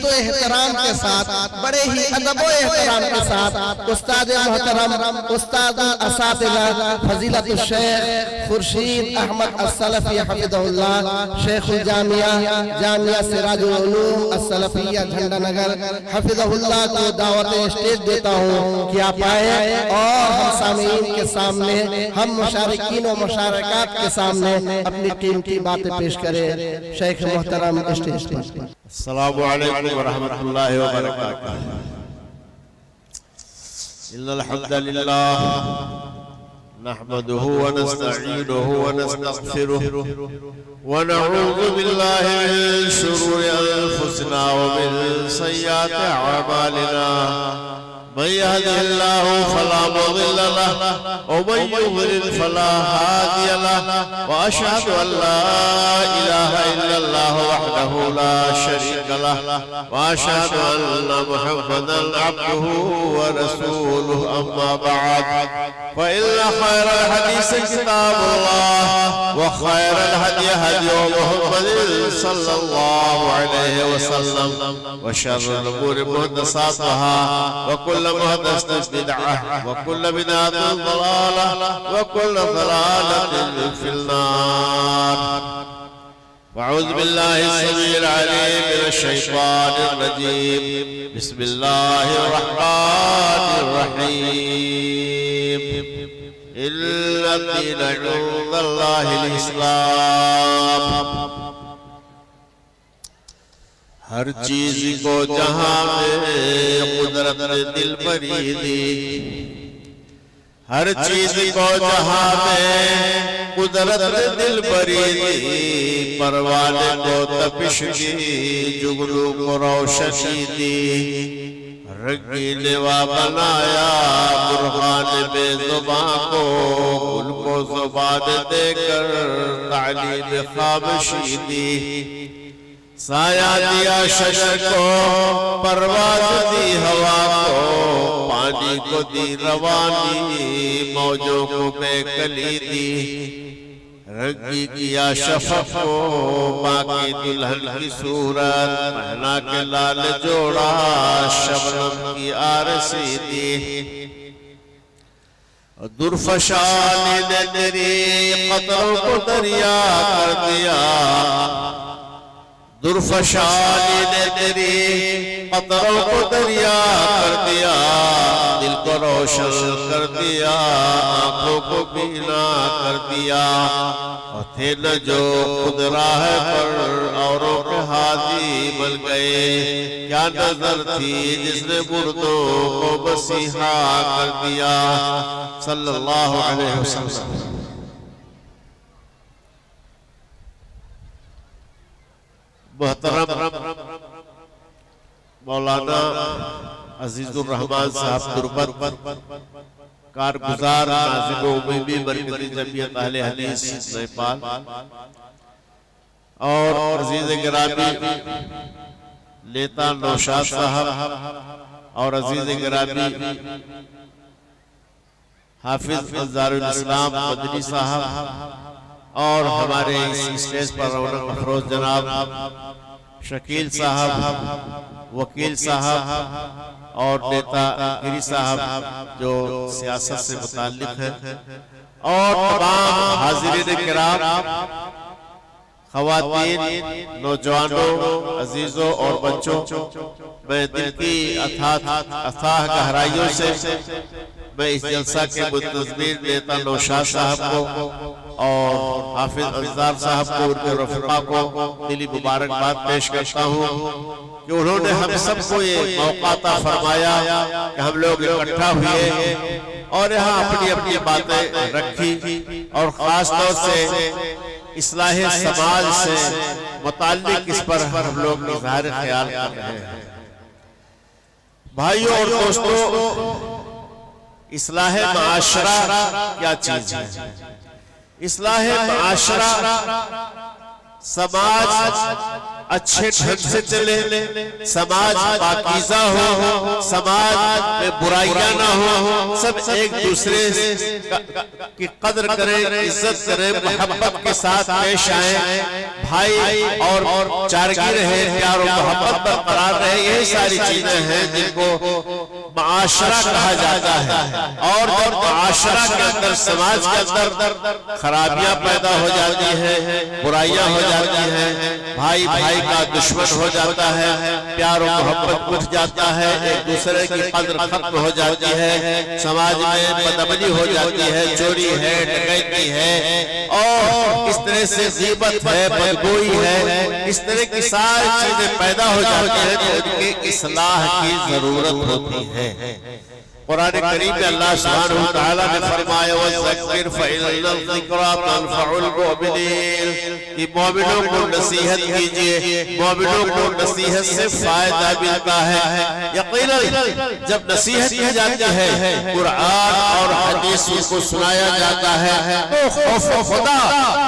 عزت و احترام کے ساتھ، بڑے ہی ادب و احترام کے ساتھ استاد محترم، استاد اساتذہ فضیلت الشیخ خورشید احمد السلفی حفظہ اللہ، شیخ الجامعہ جامعہ سراج العلوم السلفیہ جھنڈا نگر حفظہ اللہ کو دعوت اسٹیج دیتا ہوں کہ آپ آئے اور ہم سامعین کے سامنے، ہم مشارکین و مشارکات کے سامنے اپنی قیمتی باتیں پیش کریں۔ شیخ محترم اسٹیج پر۔ السلام علیکم ورحمۃ اللہ وبرکاتہ۔ ان الحمد للہ نحمده ونستعینه ونستغفره ونعوذ باللہ من شرور انفسنا ومن سیئات اعمالنا، من يهده الله فلا مضل له ومن يضلل فلا هادي له، واشهد ان لا اله الا الله وحده لا شريك له، واشهد ان محمدا عبده ورسوله، اما بعد فان خير الحديث كتاب الله وخير الهدي هدي محمد صلى الله عليه وسلم، وشر الامور محدثاتها وكل محدثة بدعة وكل بدعة ضلالة وكل ضلالة في النار. وأعوذ بالله السميع العليم من الشيطان الرجيم. بسم الله الرحمن الرحيم. الذين عند الله الإسلام. ہر چیز کو جہاں میں قدرت نے دل بری دی، ہر چیز کو جہاں میں قدرت نے دل بری دی، پروانے کو تپش دی، جگنوں کو روشنی دی، رنگی لوا بنایا برہان بے زباں کو، ان کو زبان دے کر تعلیم خامشی دی، سایہ دیا شجر کو، پرواز دی ہوا کو، پانی کو دی روانی، موجوں کو بے کلی دی، رنگی کیا شفق کو، باقی دلہن کی صورت، پہنا کے لال جوڑا، شبنم کی آرسی دی، درفشانی نے تیری قطروں کو دریا کر دیا، درفشانی نے تیری قطروں کو دریا کر دیا، دل کو روشن کر دیا، آنکھوں کو بینا کر دیا، اور تھے نہ جو خود راہ پر اوروں کے ہادی بن گئے، کیا نظر تھی جس نے مردوں کو مسیحا کر دیا، صلی اللہ علیہ وسلم۔ محترم مولانا عزیز الرحمن صاحب تربت، کارگزار ناظم عمومی مرکزی جمعیت اہل حدیث نیپال، اور عزیز گرامی نیتا نوشاد صاحب، اور عزیز گرامی حافظ انظار الاسلام مدنی صاحب، اور ہمارے اس اسٹیج پر رونق افروز جناب شکیل صاحب، وکیل صاحب، اور نیتا گری صاحب جو سیاست سے متعلق ہے، اور تمام حاضرین کرام، خواتین، نوجوانوں، عزیزوں اور بچوں، میں دل کی اتھاہ گہرائیوں سے میں اس جلسہ کے منتظمین نیتا نوشاد صاحب کو اور حافظ انظار صاحب کو، ان کے رفقا کو دلی مبارکباد پیش کرتا ہوں کہ انہوں نے ہم سب کو یہ موقع عطا فرمایا کہ ہم لوگ اکٹھا ہوئے اور یہاں اپنی اپنی باتیں رکھی، اور خاص طور سے اصلاح سماج سے متعلق اس پر ہم لوگ اظہار خیال کر رہے ہیں۔ بھائیوں اور دوستوں، اصلاح معاشرہ کیا چیز ہے؟ اصلاح معاشرہ، سماج اچھے ڈھنگ سے چلے، سماج پاکیزہ ہو، سماج میں برائیاں نہ ہو، سب ایک دوسرے کی قدر کریں، عزت کریں، محبت کے ساتھ پیش آئیں، بھائی اور چارگی رہے، پیار و محبت برقرار رہے، یہی ساری چیزیں ہیں جن کو معاشرہ کہا جاتا ہے، اور جب معاشرہ کے اندر، سماج کے اندر خرابیاں پیدا ہو جاتی ہیں، برائیاں ہو جاتی ہیں، بھائی بھائی کا دشمن ہو جاتا ہے، پیار و محبت اٹھ جاتا ہے، ایک دوسرے کی قدر ختم ہو جاتی ہے، سماج میں بدامنی ہو جاتی ہے، چوری ہے، ڈکیتی ہے، اور اس طرح سے غیبت ہے، بدگوئی ہے، اس طرح کی ساری چیزیں پیدا ہو جاتی ہیں، تو ان کی اصلاح کی ضرورت ہوتی ہے۔ قرآن کریم میں اللہ سبحانہ وتعالیٰ نے فرمایا وَذَكِّرْ فَإِنَّ الذِّكْرَىٰ تَنفَعُ الْمُؤْمِنِينَ کہ مومنوں کو نصیحت کیجئے، مومنوں کو نصیحت سے فائدہ ملتا ہے۔ یقیناً جب نصیحت کی جاتی ہے، قرآن اور حدیث کو سنایا جاتا ہے، تو خوف خدا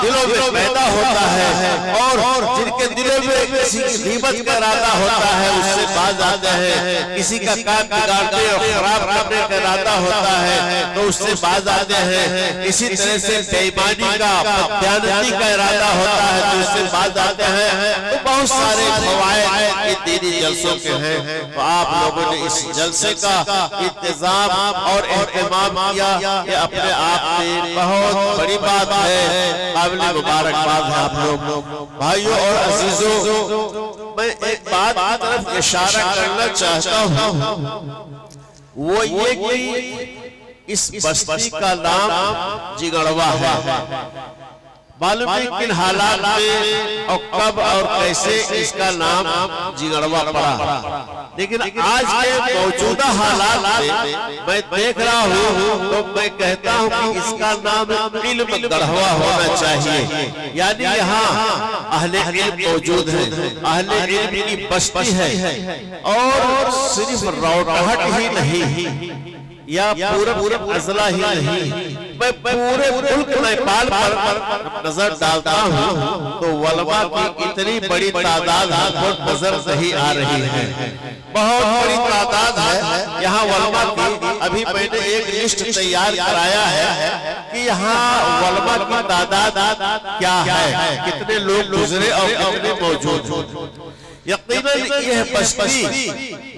دلوں میں پیدا ہوتا ہے، اور جن کے دلوں میں کسی کی غیبت کا ارادہ ہوتا ہے اس سے باز آتے ہیں، کسی کا کام بگاڑنے اور خراب کرنے کا ارادہ ہوتا ہے تو اس سے باز آتے ہیں، اسی طرح سے بے ایمانی کا، بددیانتی کا ارادہ ہوتا ہے تو اس سے باز آتے ہیں۔ تو بہت سارے فوائد دینی جلسوں کے ہیں، تو آپ لوگوں نے اس جلسے کا انتظام اور اہتمام کیا، یہ اپنے آپ میں بہت بڑی بات ہے، قابل مبارکباد ہے آپ لوگ۔ بھائیوں اور عزیزوں، میں ایک بات کی طرف اشارہ کرنا چاہتا ہوں، وہ یہ کہ اس بستی کا نام جگڑوا ہے۔ معلوم نہیں کن حالات میں اور کب اور کیسے اس کا نام جگڑوا پڑا، لیکن آج کے موجودہ حالات میں میں دیکھ رہا ہوں تو میں کہتا ہوں کہ اس کا نام علم گڑھوا ہونا چاہیے، یعنی یہاں اہل علم موجود ہیں، اہل علم کی بستی ہے، اور صرف روٹہٹ ہی نہیں یا پورا اضلاع ہی نہیں، میں پورے ملک نیپال پر نظر ڈالتا ہوں تو علماء کی اتنی بڑی تعداد نظر نہیں آ رہی ہے، بہت بڑی تعداد ہے یہاں علماء کی۔ ابھی میں نے ایک لسٹ تیار کرایا ہے کہ یہاں علماء کی تعداد کیا ہے، کتنے لوگ گزرے اور کتنے موجود ہیں۔ یقیناً یہ بستی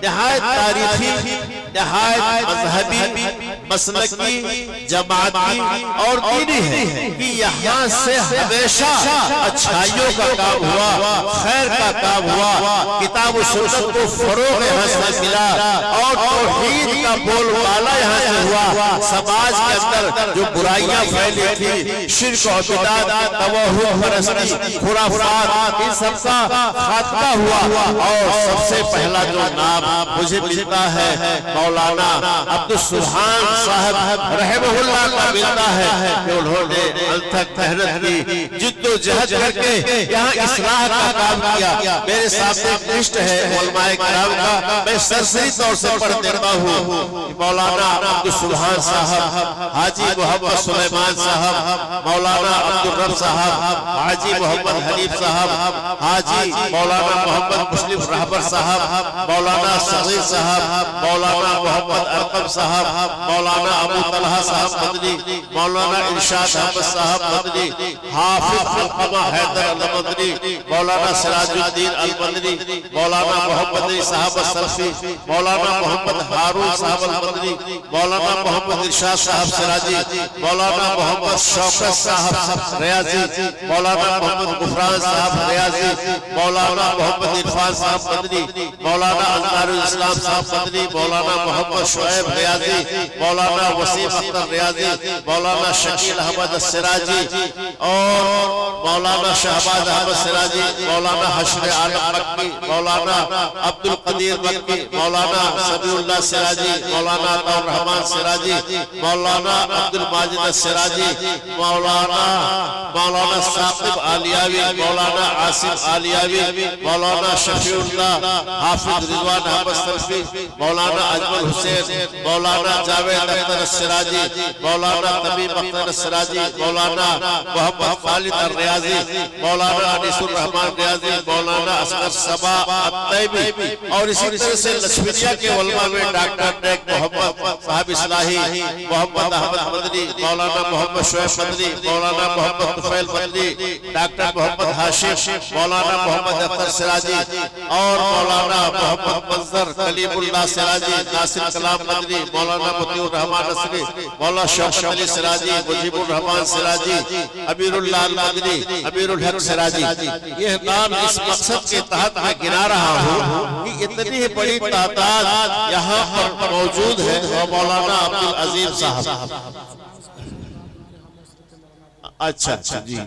نہایت تاریخی، نہایت مذہبی، مسلکی، جماعتی اور دینی ہے کہ یہاں سے ہمیشہ اچھائیوں کا کام ہوا، خیر کا کام ہوا، کتاب و سنت کو فروغ یہاں سے ملا، اور توحید کا بول بالا یہاں سے ہوا۔ سماج کے اندر جو برائیاں پھیلی تھی، شرک و بدعت، توہم پرستی، خرافات، ان سب کا خاتمہ ہوا، اور سب سے پہلا جو نام مجھے ملتا ہے مولانا عبدالسبحان صاحب رحمہ اللہ کا ملتا ہے کہ انہوں نے انتھک محنت کی، جد و جہد کر کے یہاں اصلاح کا کام کیا۔ میرے سامنے ایک لسٹ ہے علماء کرام کا، میں سرسری طور سے پڑھ دیتا ہوں۔ مولانا عبدالسبحان صاحب، حاجی محمد سلیمان صاحب، مولانا عبدالرب صاحب، حاجی محمد حنیف صاحب، حاجی مولانا محمد مسلم رہبر صاحب، مولانا صغیر صاحب، مولانا محمد ارقم صاحب، مولانا ابو طلحہ صاحب مدنی، مولانا ارشاد احمد صاحب مدنی، حافظ علقمہ حیدر المدنی، مولانا سراج الدین المدنی، مولانا محمد صاحب السلفی، مولانا محمد ہارون صاحب المدنی، مولانا محمد ارشاد صاحب سراجی، مولانا محمد شوکت صاحب ریاضی، مولانا محمد غفران صاحب ریاضی، مولانا محمد عرفان صاحب مدنی، مولانا انوار الاسلام صاحب مدنی، مولانا محمد شعیب ریاضی، مولانا وسیم اختر ریاضی، مولانا شکیل احمد السراجی، اور مولانا شہباز احمد سراجی، مولانا حشر عالم مکی، مولانا عبدالقدیر مکی، مولانا سبیع اللہ سراجی، مولانا عطاء الرحمن سراجی، مولانا عبدالماجد السراجی، مولانا ثاقب عالیاوی، مولانا عاصم عالیاوی، مولانا شفیع اللہ، حافظ رضوان احمد سلفی، مولانا اجمل حسین، مولانا جاوید اختر السراجی، مولانا تمیم اختر السراجی، مولانا محمد خالد الریاضی، مولانا انیس الرحمن ریاضی، مولانا اصغر صبا الطیبی، اور اسی طرح سے لشمنیہ کے علماء میں ڈاکٹر نیک محمد صاحب اصلاحی، محمد احمد مدنی، مولانا محمد شعیب مدنی، مولانا محمد طفیل مدنی، ڈاکٹر محمد ہاشم، مولانا محمد اختر سراجی، اور مولانا محمد منظر کلیم اللہ سراجی، ناصر کلام مدنی، مولانا مطیع الرحمان نصری، مولانا شوکت علی سراجی، مجیب الرحمان سراجی، امیر اللہ المدنی، امیر الحق سراجی، یہ نام اس مقصد کے تحت میں گنا رہا ہوں کہ اتنی بڑی تعداد یہاں پر موجود ہے. اور مولانا عبدالعظیم صاحب، اچھا جی،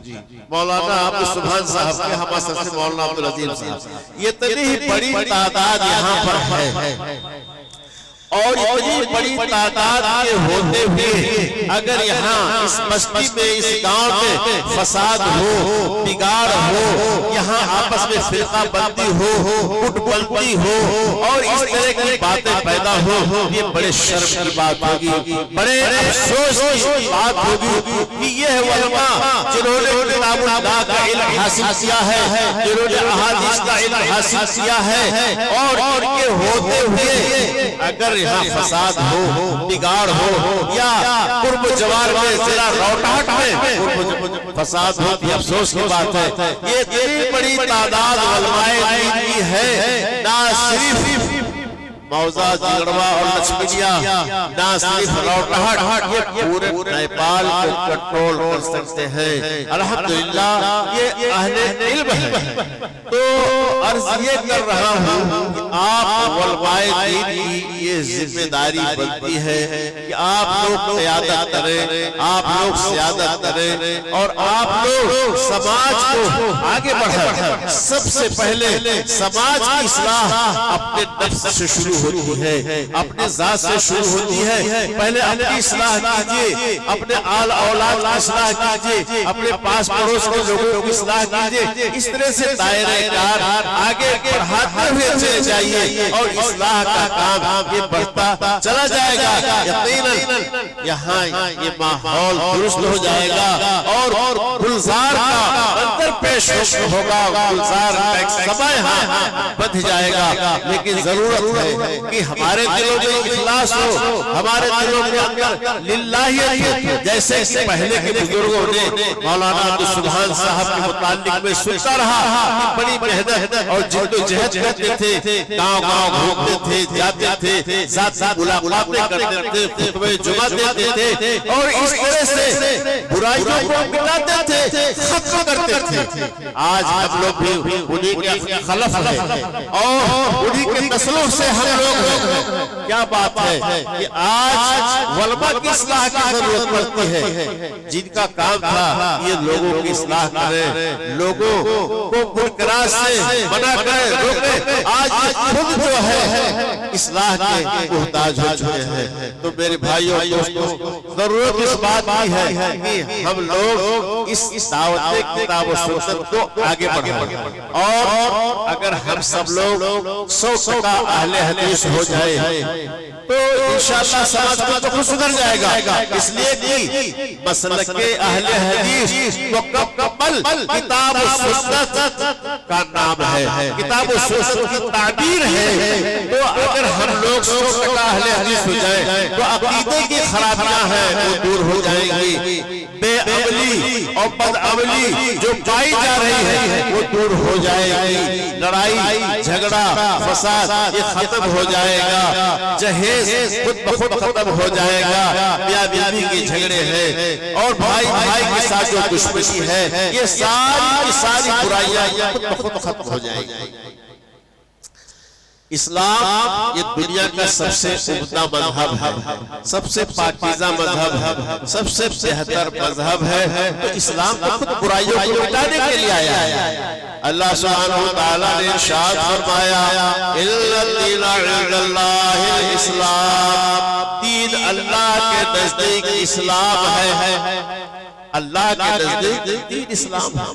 مولانا عبد السبحان صاحب کے ہمارے سے مولانا عبدالعظیم صاحب، یہ اتنی بڑی تعداد یہاں پر ہے. اور اتنی بڑی تعداد کے ہوتے ہوئے اگر یہاں اس بستی میں، اس گاؤں میں فساد ہو، بگاڑ ہو، یہاں آپس میں فرقہ بندی ہو، گٹ بندی ہو، اور اس طرح کی باتیں پیدا ہو، یہ بڑے شرم کی بات ہوگی، بڑے افسوس کی بات ہوگی کہ یہ علماء جنہوں نے کتاب اللہ کا علم حاصل کیا ہے، جنہوں نے احادیث کا علم حاصل کیا ہے، اور کے ہوتے ہوئے اگر یہاں فساد ہو، بگاڑ ہو، یا قرب جوار میں ذرا روٹاٹ میں فساد ہو، یہ افسوس کی بات ہے. یہ اتنی بڑی تعداد علماء دین کی ہے، نہ صرف موضع جگڑوا اور لچمنیا، نہ صرف روٹاٹ، یہ پورے نیپال کو کنٹرول کر سکتے ہیں. الحمدللہ یہ اہل علم ہے. تو عرض یہ کر رہا ہوں کہ آپ علماء دین کی یہ ذمہ داری بنتی ہے کہ آپ لوگ قیادت کریں، آپ لوگ سیادت کریں، اور آپ لوگ سماج کو آگے بڑھائیں. سب سے پہلے سماج کی اصلاح اپنے نفس سے شروع ہوتی ہے، اپنے ذات سے شروع ہوتی ہے. پہلے اپنی اصلاح کیجئے، اپنے آل اولاد کی اصلاح کیجئے، اپنے پاس پڑوس کے لوگوں کی اصلاح کیجئے. اس طرح سے دائرہ کار آگے بڑھاتے ہوئے چلے جائیے اور اصلاح کا کام یہ بڑھتا چلا جائے گا. یقیناً یہاں یہ ماحول درست ہو جائے گا اور گلزار کا منظر پیش ہوگا، گلزار کا ایک سماں یہاں بندھ جائے گا. لیکن ضرورت ہے کہ ہمارے دلوں میں اخلاص ہو، ہمارے دلوں کے اندر للہیت ہو. جیسے کہ پہلے کے بزرگوں نے مولانا عبد السبحان صاحب کے متعلق میں سنتا رہا کہ بڑی محنت اور جد و جہد کرتے تھے، گاؤں گاؤں گھومتے تھے، جاتے تھے، ذاتی ملاقاتیں کرتے تھے، خطبے جمعہ دیتے تھے، اور اس طرح سے برائیوں کو مٹاتے تھے، ختم کرتے تھے. آج ہم لوگ بھی انہی کے خلف ہیں اور انہی کے نسلوں سے ہم لوگ ہیں. کیا بات ہے کہ آج علماء کی اصلاح کی ضرورت پڑتی ہے. جن کا کام تھا یہ لوگوں کی اصلاح کریں، لوگوں کو منکرات سے منع کریں، روکیں. آج خود جو ہے اصلاح کے محتاج ہو چکے ہیں. تو میرے بھائیوں دوستوں، ضرورت اس بات کی ہے کہ ہم لوگ اس دعوت کتاب و سنت کو آگے بڑھائیں. اور اگر ہم سب لوگ 100% اہل حدیث ہو جائے تو انشاءاللہ سماج کو تو سدھر جائے گا. اس لیے کہ مسلک کے اہل حدیث مکمل کتاب و سنت کا نام ہے، کتاب و سنت کی تعبیر ہے. تو اگر ہم لوگ 100% اہل حدیث ہو جائیں تو عقیدے کی خرابیاں ہیں وہ دور ہو جائیں گی، بے عملی اور بد عملی جو پائی جا رہی ہے وہ دور ہو جائے گی، لڑائی جھگڑا فساد یہ ختم ہو جائے گا، جہیز خود بخود ختم ہو جائے گا. میاں بیوی کے جھگڑے ہیں اور بھائی بھائی کے ساتھ جو دشمنی ہے یہ ساری برائیاں خود بخود ختم ہو جائے گی. اسلام یہ دنیا کا سب سے عمدہ مذہب ہے، سب سے پاکیزہ مذہب ہے، سب سے بہتر مذہب ہے. تو اسلام تو خود برائیوں کو مٹانے کے لیے آیا ہے. اللہ سبحانہ وتعالیٰ نے ارشاد فرمایا اِنَّ الدِّينَ عِندَ اللَّهِ الْإِسْلَامُ، دین اللہ کے نزدیک اسلام ہے. اللہ کے نزدیک دین اسلام ہے.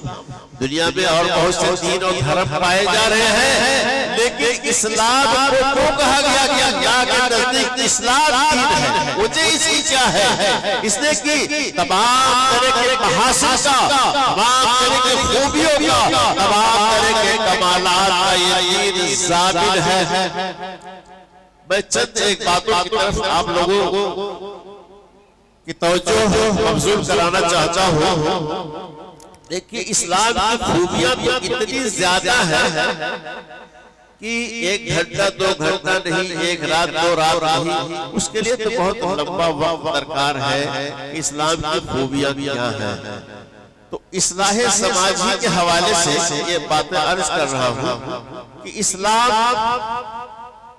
دنیا میں اور بہت سے دین اور دھرم پائے جا رہے ہیں، لیکن اسلام کو کیوں کہا گیا کہ اللہ کے نزدیک اسلام دین ہے؟ وجہ اس کی کیا ہے؟ اس نے کہ تمام طرح کے محاسن کا، تمام طرح کے خوبیوں کا، تمام طرح کے کمالات کا یہ دین ضامن ہے. میں چند ایک باتوں کی طرف آپ لوگوں کی توجہ مبذول کرانا چاہتا ہوں. دیکھیے اسلام کی خوبیاں تو اتنی زیادہ ہیں کہ 1 گھنٹہ 2 گھنٹہ نہیں، 1 رات 2 رات نہیں، اس کے لیے تو بہت لمبا وقت درکار ہے کہ اسلام کی خوبیاں کیا ہیں۔ تو اصلاح سماجی کے حوالے سے یہ باتیں عرض کر رہا ہوں کہ اسلام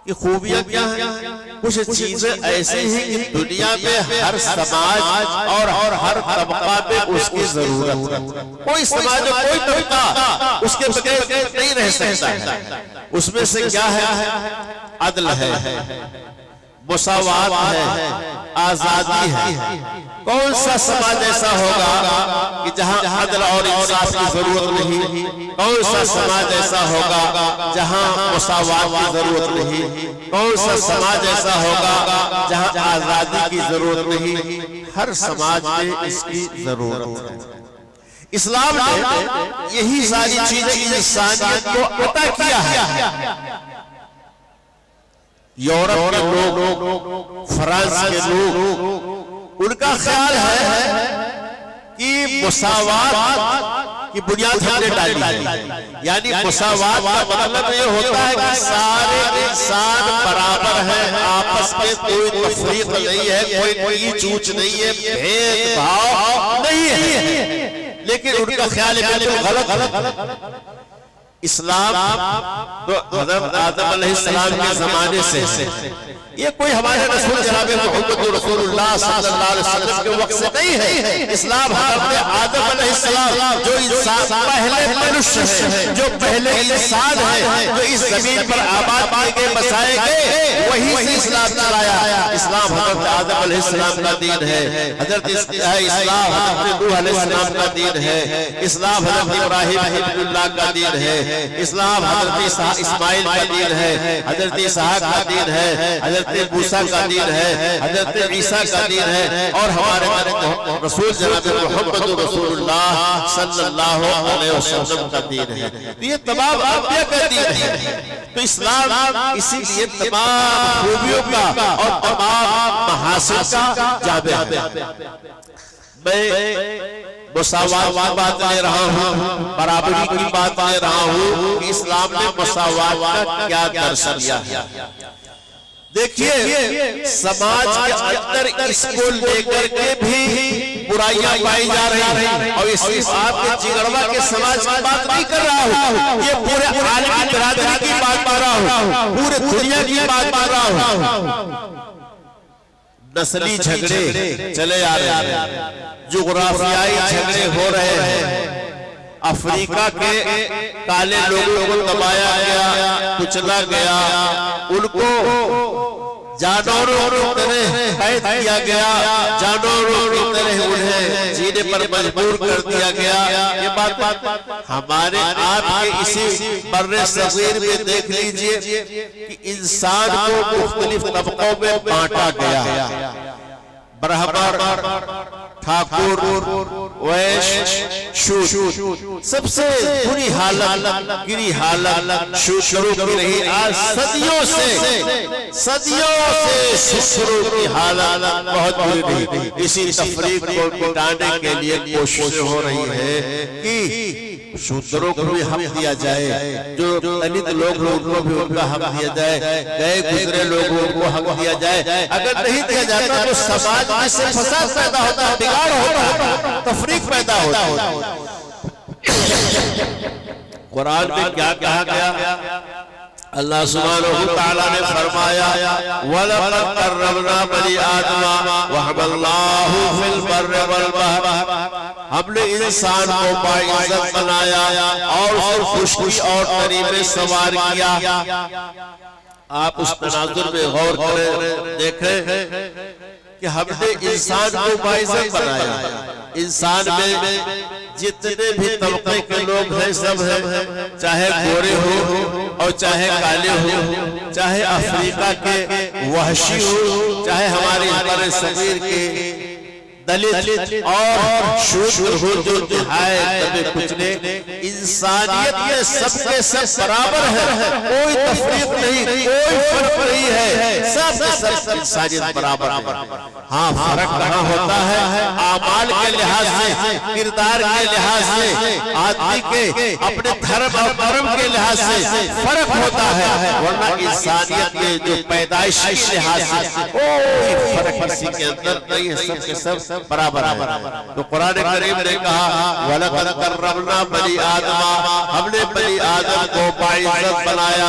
کی خوبیاں کیا ہیں۔ کچھ چیزیں ایسی ہیں کہ دنیا میں ہر سماج اور ہر طبقہ میں اس کی ضرورت ہے۔ کوئی سماج کوئی طبقہ اس کے بغیر نہیں رہ سکتا ہے۔ اس میں سے کیا ہے؟ عدل ہے، مساوات ہے، آزادی ہے۔ کون سا سماج ایسا ہوگا کہ جہاں عدل اور انصاف کی ضرورت نہیں؟ کون سا سماج ایسا ہوگا جہاں مساوات کی ضرورت نہیں؟ کون سا سماج ایسا ہوگا جہاں آزادی کی ضرورت نہیں؟ ہر سماج میں اس کی ضرورت ہے۔ اسلام نے یہی ساری چیزیں انسانیت کو عطا کیا ہے۔ یورپ کے لوگ، فرانس کے لوگ، ان کا خیال ہے کہ مساوات کی بنیاد ہم نے ڈالی ہے۔ یعنی مساوات کا مطلب یہ ہوتا ہے کہ سارے انسان برابر ہیں، آپس میں کوئی تفریق نہیں ہے، کوئی نیچ اونچ نہیں ہے، بھید بھاؤ نہیں ہے۔ لیکن ان کا خیال ہے کہ غلط۔ اسلام تو حضرت آدم علیہ السلام کے زمانے سے، یہ کوئی ہمارے رسول جناب محمد رسول اللہ صلی اللہ علیہ وسلم کے وقت سے نہیں ہے۔ اسلام حضرت آدم علیہ السلام جو انسان پہلے منشیہ ہے، جو پہلے انسان ہے، جو اس زمین پر آباد کیے گئے بسائے گئے، وہی سے اسلام چلایا۔ اسلام حضرت آدم علیہ السلام کا دین ہے، اسلام حضرت نوح علیہ السلام کا دین ہے، اسلام حضرت ابراہیم خلیل اللہ کا دین ہے، اسلام حضرت اسماعیل کا دین ہے، حضرت اسحاق کا دین ہے، حضرت موسیٰ کا دین ہے، حضرت عیسیٰ کا دین ہے، اور ہمارے رسول جناب محمد رسول اللہ صلی اللہ علیہ وسلم کا دین ہے۔ تو یہ تمام انبیاء کا دین ہے۔ تو اسلام اسی لیے تمام خوبیوں کا اور تمام محاسن کا جامع ہے۔ میں مساوات کی بات لے رہا ہوں، برابری کی بات لے رہا ہوں کہ اسلام نے مساوات کا کیا درس دیا ہے۔ دیکھیے سماج کے اندر اس کو لے کر کے بھی برائیاں پائی جا رہی ہیں، اور اس آپ کے جگروا کے سماج کی بات نہیں کر رہا ہوں، یہ پورے عالمی برادری کی بات کر رہا ہوں، پورے دنیا کی بات کر رہا ہوں۔ نسلی جھگڑے چلے آ رہے ہیں، جغرافیائی جھگڑے ہو رہے ہیں، افریقہ کے کالے لوگوں کو دبایا گیا، کچلا گیا، ان کو جانوروں کی طرح قید کیا گیا، جانوروں کی طرح انہیں جینے پر مجبور کر دیا گیا۔ یہ بات ہمارے آپ کے اسی بر صغیر میں دیکھ لیجئے کہ انسان کو مختلف طبقوں میں بانٹا گیا، برہمن، ٹھاکر، ویش، شودر، سب سے بری حالت، گری حالت شودروں کی رہی۔ آج صدیوں سے شودروں کی حالت بہت بری رہی۔ اسی تفریق کو مٹانے کے لیے کوشش ہو رہی ہے کہ شودروں کو بھی حق دیا جائے، جو دلت لوگ ہیں ان کو بھی ان کا حق دیا جائے، گئے گزرے لوگوں کو حق دیا جائے۔ اگر نہیں دیا جاتا تو سماج میں سے فساد پیدا ہوتا ہے، بگاڑ ہوتا ہے، تفریق پیدا ہوتا ہے۔ قرآن میں کیا کہا گیا؟ اللہ سبحانہ وتعالی نے فرمایا وَلَقَدْ كَرَّمْنَا بَنِي آدَمَ وَحَمَلْنَاهُمْ فِي الْبَرِّ وَالْبَحْرِ۔ ہم نے انسان کو باعزت بنایا اور اسے خشکی اور تری میں سوار کیا۔ آپ اس تناظر میں غور کریں، دیکھیں کہ ہم نے انسان کو باعزت بنایا۔ انسان میں جتنے بھی طبقے کے لوگ ہیں سب ہیں، چاہے گورے ہو اور چاہے کالے ہو، چاہے افریقہ کے وحشی ہو، چاہے ہمارے بر صغیر کے دلت اور شودر ہو جو نہایت دبے کچلے، انسانیت میں سب کے سب برابر ہے، کوئی تفریق نہیں، کوئی فرق نہیں ہے، سب کے سب انسانیت برابر ہے۔ ہاں فرق کہاں ہوتا ہے؟ اعمال کے لحاظ سے، کردار کے لحاظ سے، آدمی کے اپنے دھرم اور کرم کے لحاظ سے فرق ہوتا ہے، ورنہ انسانیت کے جو پیدائش کے لحاظ سے کوئی فرق کسی کے اندر نہیں ہے، سب کے سب برابر ہے۔ تو قرآن کریم نے کہا وَلَقَدْ كَرَّمْنَا بَنِي آدَمَ، ہم نے بنی آدم کو باعزت بنایا،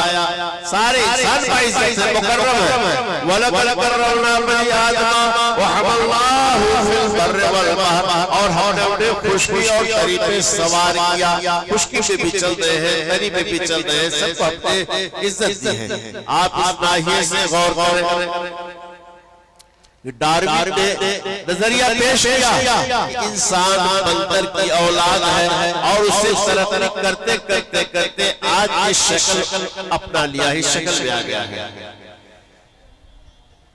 سارے انسان باعزت سے مکرم ہے۔ وَلَقَدْ كَرَّمْنَا بَنِي آدَمَ وَحَمَلْنَاهُمْ فِي الْبَرِّ وَالْبَحْرِ، اور ہم نے انہیں خشکی اور تری پہ سوار کیا، خشکی پہ بھی چل رہے ہیں، تری پہ بھی چل رہے ہیں، سب کو اپنے عزت دی ہے۔ آپ اس ناحیے سے غور کریں، ڈاروین نے نظریہ پیش کیا انسان بندر کی اولاد ہے، اور اسے ترقی کرتے کرتے کرتے آج یہ شکل اپنا لیا ہی، شکل میں آ گیا ہے۔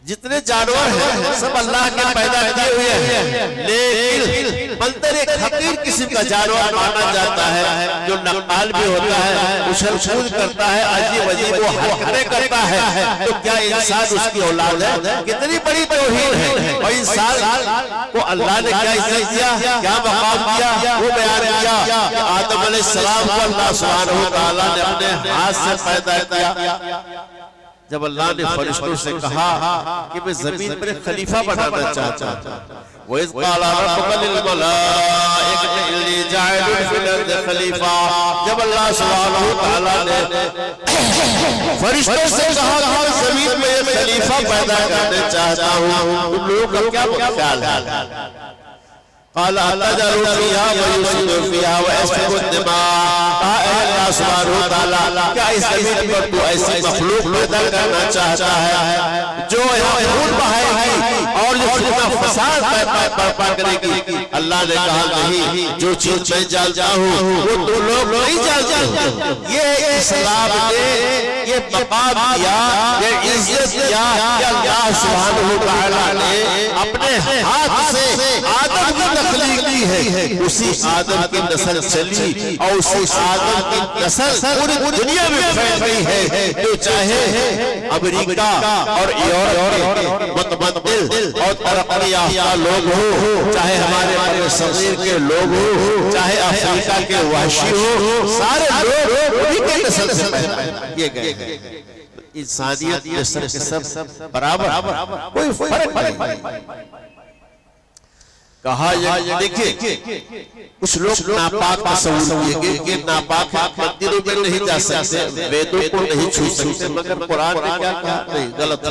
جتنے جانور ہیں سب اللہ کے پیدا کیے ہوئے ہیں، لیکن بندر ایک حقیر قسم کا جانور مانا جاتا ہے، جو نقال بھی ہوتا ہے، اچھل کود کرتا ہے، عجیب عجیب وہ حرکتیں کرتا ہے۔ تو کیا انسان اس کی اولاد ہے؟ کتنی بڑی توہین ہے۔ اور انسان کو اللہ نے کیا عزت دیا، کیا مقام دیا، وہ بیان کیا کہ آدم علیہ السلام کو اللہ سبحانہ وتعالیٰ نے اپنے ہاتھ سے پیدا کیا۔ جب اللہ نے فرشتوں سے کہا کہ میں زمین پر ایک خلیفہ بنانا چاہتا ہوں، وَإِذْ قَالَ رَبُّكَ لِلْمَلَائِكَةِ إِنِّي جَاعِلٌ فِي الْأَرْضِ خَلِيفَةً، جب اللہ سبحانہ وتعالیٰ نے فرشتوں سے کہا کہ زمین میں ایک خلیفہ پیدا کرنا چاہتا ہوں، تم لوگوں کا کیا خیال ہے؟ قال اتجعل فيها ويفسد فيها ويسفك الدماء، اے اللہ سبحانہ وتعالی کیا اس زمین پر تو ایسی مخلوق پیدا کرنا چاہتا ہے جو یہاں خون بہائے گی اور جو فتنہ فساد برپا کرے گی؟ اللہ نے کہا نہیں، جو چیز میں جانتا ہوں وہ تو لوگ نہیں جانتے۔ یہ اسلام نے یہ مقام دیا، یہ عزت دیا کہ اللہ سبحانہ وتعالی نے اپنے ہاتھ سے آدم کو تخلیق کی ہے، اسی آدم کی نسل چلی اور اسی آدم کی نسل پوری دنیا میں پھیل رہی ہے۔ تو چاہے امریکہ اور یورپ کے متمدن اور ترقی یافتہ لوگ ہو، چاہے ہمارے بر صغیر کے لوگ ہو، چاہے افریقہ کے وحشی ہو، سارے لوگ انہی کے نسل سے پیدا کیے گئے ہیں۔ انسانیت یہ سب کے سب برابر، کوئی فرق نہیں۔ کہا یہ دیکھیں کچھ لوگ ناپاک تصور کیے گئے کہ ناپاک مندروں میں نہیں جا سکتے، ویدوں کو نہیں چھو سکتے، مگر قرآن نے کیا کہا؟ نہیں، غلط ہے،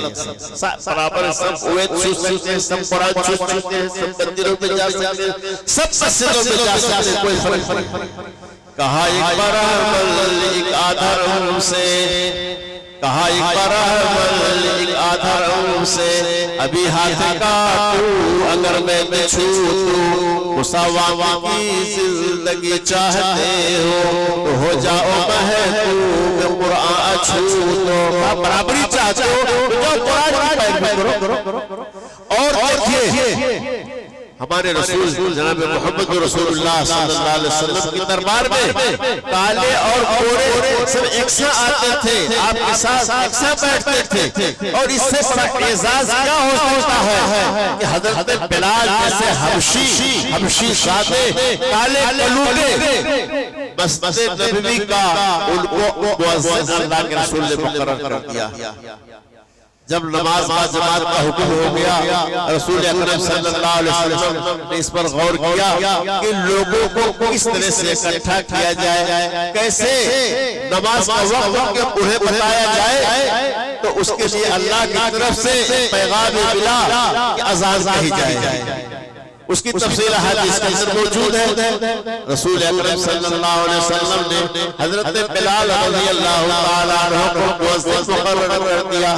سب برابر ہے، سب وید چھو سکتے ہیں، سب قرآن چھو سکتے ہیں، سب مندروں میں جا سکتے ہیں، سب مسجدوں میں جا سکتے ہیں، کوئی فرق نہیں۔ کہا ایک بار ایک آدھا رحم سے، کہا ایک بار ایک آدھا رحم سے، ابھی ہاتھ کاٹو اگر میں بچھو تو، مساوات کی زندگی چاہتے ہو جاؤ محبوب قرآن چھو تو، برابری چاہتے ہو جو قرآن کی پیروی کرو۔ اور دیکھئے ہمارے رسول جناب محمد رسول اللہ صلی اللہ علیہ وسلم کی دربار میں کالے اور گورے سب ایک ساتھ آتے تھے، آپ کے ساتھ ایک ساتھ بیٹھتے تھے، اور اس سے بڑا اعزاز کیا ہو سکتا ہے کہ حضرت بلال جیسے حبشی شادے کالے کلوٹے مسجد نبوی کا ان کو مؤذن اللہ کے رسول نے مقرر کر دیا۔ جب نماز با جماعت کا حکم ہو گیا، رسول اکرم صلی اللہ علیہ وسلم نے اس پر غور کیا کہ لوگوں کو کس طرح سے اکٹھا کیا جائے، کیسے نماز کا وقت کے انہیں بتایا جائے۔ تو اس کے لیے اللہ کی طرف سے پیغام ملا کہ اذان کہی جائے۔ اس کی تفصیل حدیث کے اندر موجود ہے۔ رسول اکرم صلی اللہ علیہ وسلم نے حضرت بلال رضی اللہ تعالیٰ عنہ کو مؤذن مقرر کر دیا۔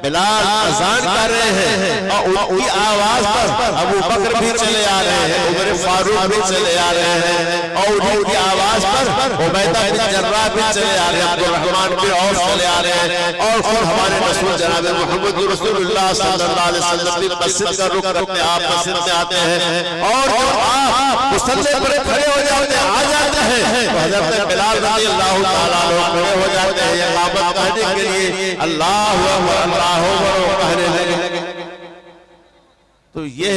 بلال اذان کر رہے ہیں اور ان کی آواز پر ابو بکر بھی چلے آ رہے ہیں، عمر فاروق بھی چلے آ رہے ہیں، اور ان کی آواز پر عبیدہ بن جراح بھی چلے آ رہے ہیں, عبد الرحمن بن عوف چلے آ رہے ہیں, اور خود ہمارے رسول جناب محمد رسول اللہ صلی اللہ علیہ وسلم بھی مسجد کا رخ کرتے ہیں, آپ مسجد میں آتے ہیں, اور جب آپ مصلی پر کھڑے ہو جاتے ہیں, آ جاتے ہیں, تو حضرت بلال رضی اللہ تعالیٰ عنہ کھڑے ہو جاتے ہیں اقامت کہنے کے لیے اللہ اکبر اللہ اکبر کہنے لگے. تو یہ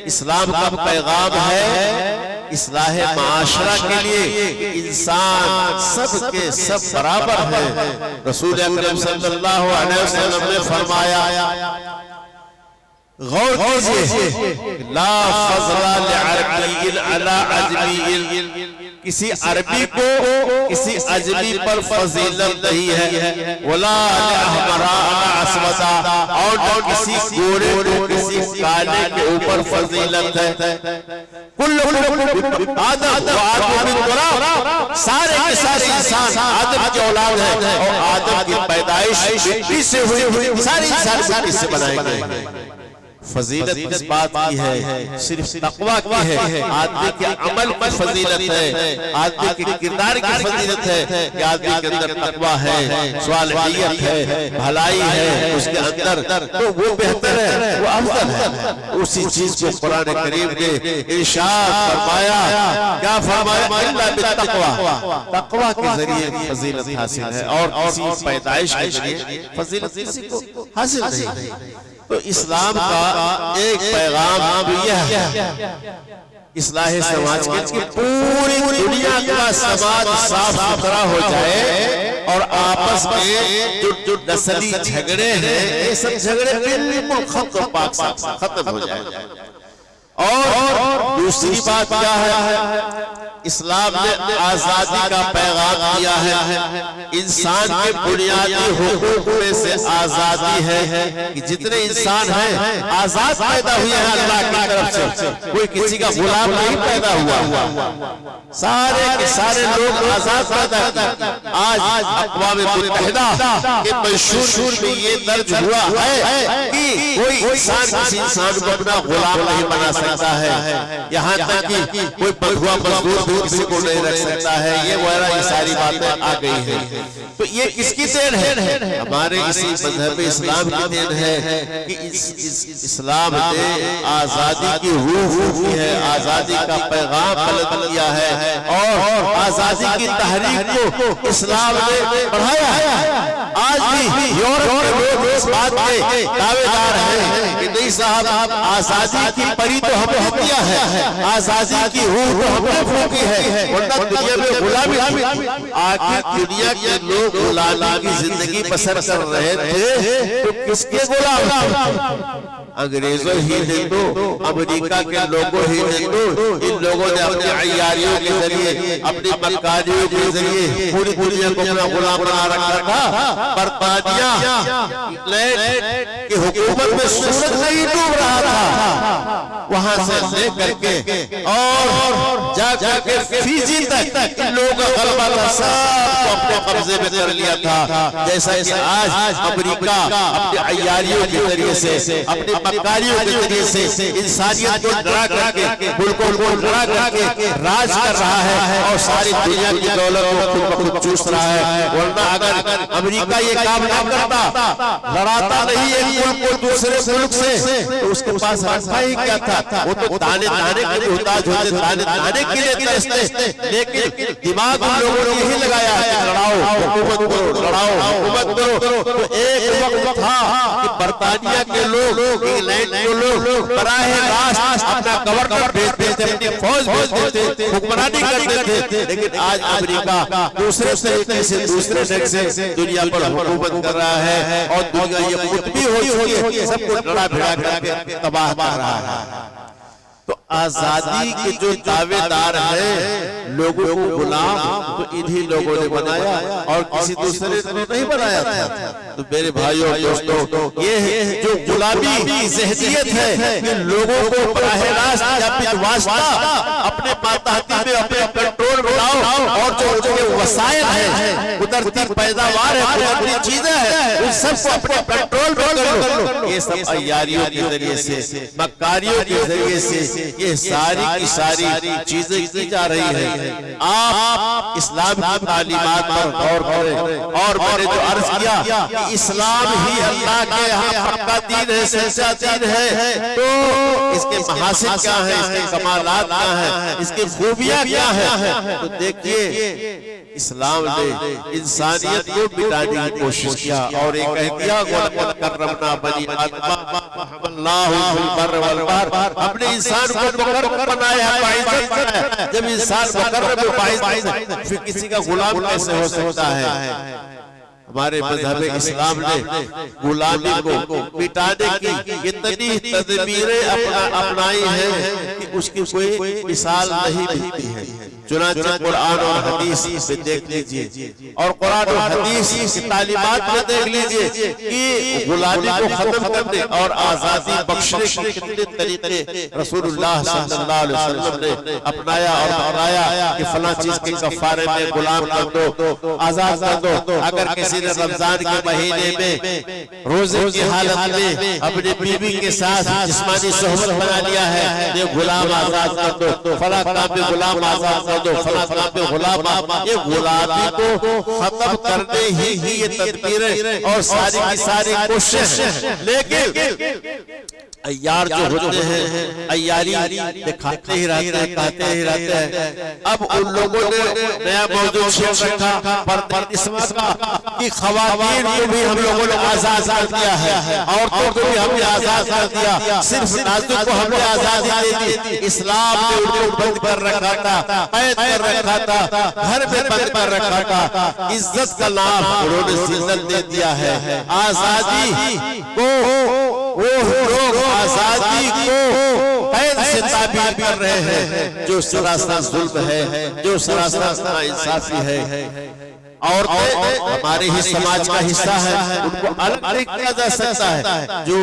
اسلام کا پیغام ہے اصلاح معاشرہ کے لیے کہ انسان سب کے سب برابر ہے. رسول اکرم صلی اللہ علیہ وسلم نے فرمایا, غور کیجئے, لا فضل لعربی علی عجمی, کسی عربی کو کسی عجمی پر فضیلت نہیں ہے, ولا لأحمر علی اسودا, اور نہ کسی گورے کو کسی کالے کے اوپر فضیلت ہے. کل آدم و آدم بن تراب, سارے کے سارے انسان آدم کی اولاد ہیں, اور آدم کی پیدائش مٹی سے ہوئی, سارے انسان مٹی سے بنائے گئے. فضیلت کس بات کی ہے؟ صرف تقوی کی ہے. آدمی کے عمل کی فضیلت ہے, آدمی کے کردار کی فضیلت ہے کہ آدمی کے اندر تقوی ہے, صالحیت ہے, بھلائی ہے اس کے اندر, تو وہ بہتر ہے, وہ افضل ہے. اسی چیز کو قرآن کریم نے ارشاد فرمایا, کیا فرمایا؟ الا بالتقوی, تقوی کے ذریعے فضیلت حاصل ہے, اور کسی پیدائش کے ذریعے فضیلت کسی کو حاصل نہیں. تو اسلام کا ایک پیغام یہ ہے اصلاح سماج کے, پوری دنیا کا سماج صاف ستھرا ہو جائے, اور آپس میں جو نسلی جھگڑے ہیں یہ سب جھگڑے بالکل ختم ہو جائے. اور دوسری بات کیا ہے؟ اسلام نے آزادی کا پیغام دیا ہے. انسان کے بنیادی حقوق میں سے آزادی ہے کہ جتنے انسان ہیں آزاد پیدا ہوئے ہیں اللہ کی طرف سے, کوئی کسی کا غلام نہیں پیدا ہوا, سارے کے سارے لوگ آزاد پیدا ہوئے. آج اقوام متحدہ کے منشور میں یہ درج ہوا ہے کہ کوئی انسان کسی انسان کو اپنا غلام نہیں بنا سکتا ہے, یہاں تک کہ کوئی بدھوا مزدور کسی کو نہیں رکھ سکتا ہے. یہ وغیرہ یہ ساری باتیں آ گئی ہیں. تو یہ کس کی دین ہے؟ ہمارے اسی مذہب اسلام کی دین ہے کہ اسلام نے آزادی کی روح پھونکی ہے, آزادی کا پیغام بلند کیا ہے, اور آزادی کی تحریک کو اسلام نے بڑھایا ہے. آج بھی یورپ کے لوگ اس بات کے دعوے دار ہیں کہ نہیں صاحب, آزادی کی پری تو ہم نے دیا ہے, آزادی کی روح تو ہم نے پھونکی ہے, ورنہ دنیا میں غلامی. آخر دنیا کے لوگ غلامی کی زندگی بسر کر رہے تھے تو کس کے غلام؟ انگریزوں ہی نے تو, امریکہ کے لوگوں ہی نے تو, ان لوگوں نے اپنی عیاریوں کے ذریعے, اپنی مکاریوں کے ذریعے پوری دنیا کو اپنا غلام بنا رکھا تھا. برطانیہ انگلینڈ کی حکومت میں سورج نہیں ڈوب رہا تھا, وہاں سے لے کر کے اور جا کر کے فیجی تک ان لوگوں کا غلبہ تھا, سب کو اپنے قبضے میں کر لیا تھا. جیسا کہ آج امریکہ اپنی عیاریوں کے ذریعے سے, اپنی مکاریوں کے ذریعے سے انسانیت کو ڈرا کر کے, ملکوں کو ڈرا کر کے راج کر رہا ہے, اور ساری دنیا کی دولت کو خود بخود چوس رہا ہے. ورنہ اگر امریکہ یہ کام نہ کرتا, لڑاتا نہیں ایک ملک کو دوسرے ملک سے, تو اس کے پاس رکھا ہی کیا تھا؟ وہ تو دانے دانے کے محتاج ہوتے, دانے دانے کے لیے ترستے, لیکن دماغ ان لوگوں نے یہی لگایا ہے کہ لڑاؤ حکومت کرو, لڑاؤ حکومت کرو. تو ایک وقت تھا کہ برطانیہ کے لوگ, انگلینڈ کے لوگ براہ راست اپنا گورنر بھیجتے تھے, اپنی فوج بھیجتے تھے, حکمرانی کرتے تھے. لیکن آج امریکہ دوسرے طریقے سے, دوسرے ڈھنگ سے دنیا پر حکومت کر رہا ہے, اور دنیا یہ قطبی ہوئی ہے, سب کو ڈرا بھڑا کر کے تباہ کر رہا ہے. تو آزادی کے جو دعوے دار ہیں لوگوں کو غلام تو انہی لوگوں نے بنایا, اور کسی دوسرے نے نہیں بنایا تھا. تو میرے بھائیوں دوستوں, یہ جو غلامی کی ذہنیت ہے کہ لوگوں کو براہ راست یا بالواسطہ اپنے ماتحتی میں اپنے کنٹرول میں لاؤ, اور جو ان کے وسائل ہیں, قدرتی پیداوار ہے, قدرتی چیزیں ہیں, ان سب کو اپنے کنٹرول میں کر لو. یہ سب عیاریوں کے ذریعے سے, مکاریوں کے ذریعے سے, یہ ساری کی ساری چیزیں کی جا رہی ہیں. آپ اسلام کی تعلیمات پر غور کریں. اور میں نے جو عرض کیا کہ اسلام ہی اللہ کے یہاں پکا دین ہے, سچا دین ہے, تو اس کے محاسن کیا ہیں, اس کے کمالات کیا ہیں, اس کی خوبیاں کیا ہیں. تو دیکھیے اسلام نے انسانیت کو مٹانے کی کوشش کیا اور ایک کہہ دیا وَلَقَدْ كَرَّمْنَا بَنِي آدَمَ وَحَمَلْنَاهُمْ فِي الْبَرِّ وَالْبَحْرِ. ہم نے انسان کو مکرم بنایا ہے, باعزت بنایا. جب انسان مکرم و باعزت ہے پھر کسی کا غلام کیسے ہو سکتا ہے؟ ہمارے مذہب اسلام نے غلامی کو مٹانے کی اتنی تدبیریں اپنائی ہیں کہ اس کی کوئی مثال نہیں ملتی ہے. چنانچہ قرآن اور حدیث میں دیکھ لیجئے, اور قرآن اور حدیث کی تعلیمات میں دیکھ لیجئے کہ غلامی کو ختم کرنے اور آزادی بخشنے کے کتنے طریقے رسول اللہ صلی اللہ علیہ وسلم نے اپنایا اور بتایا کہ فلاں چیز کے کفارے میں غلام کر دو, آزاد کر دو. اگر کسی نے رمضان کے مہینے میں روزے کی حالت میں اپنی بیوی کے ساتھ جسمانی صحبت بنا لیا ہے, یہ غلام آزاد کر دو, فلاں کام پہ غلام آزاد کر دو, فلاں کام پہ غلام. یہ غلامی کو ختم کرنے ہی یہ تدبیریں اور ساری کی ساری کوشش. لیکن ایار جو ہوتے ہیں ایاری دکھاتے ہی رہتے ہیں, کہتے ہی رہتے ہیں. اب ان لوگوں نے نیا موضوع شیخ رکھا پردہ نسوت کا کہ خواتین کو بھی ہم لوگوں نے آزاد کر دیا ہے, عورتوں کو بھی ہم نے آزاد کر دیا, صرف نازک کو ہم نے آزادی دے دی. اسلام نے ان کو بند کر رکھا تھا, قید کر رکھا تھا, گھر میں بند کر رکھا تھا. عزت کا نام انہوں نے زلزل دے دیا ہے. آزادی کو وہ لوگ آزادی کو قید سے تعبیر کر رہے ہیں جو سراسر ظلم ہے, جو سراسر ناانصافی ہے. عورتیں ہمارے ہی سماج کا حصہ ہے, ان کو الگ نہیں کیا جا سکتا ہے. جو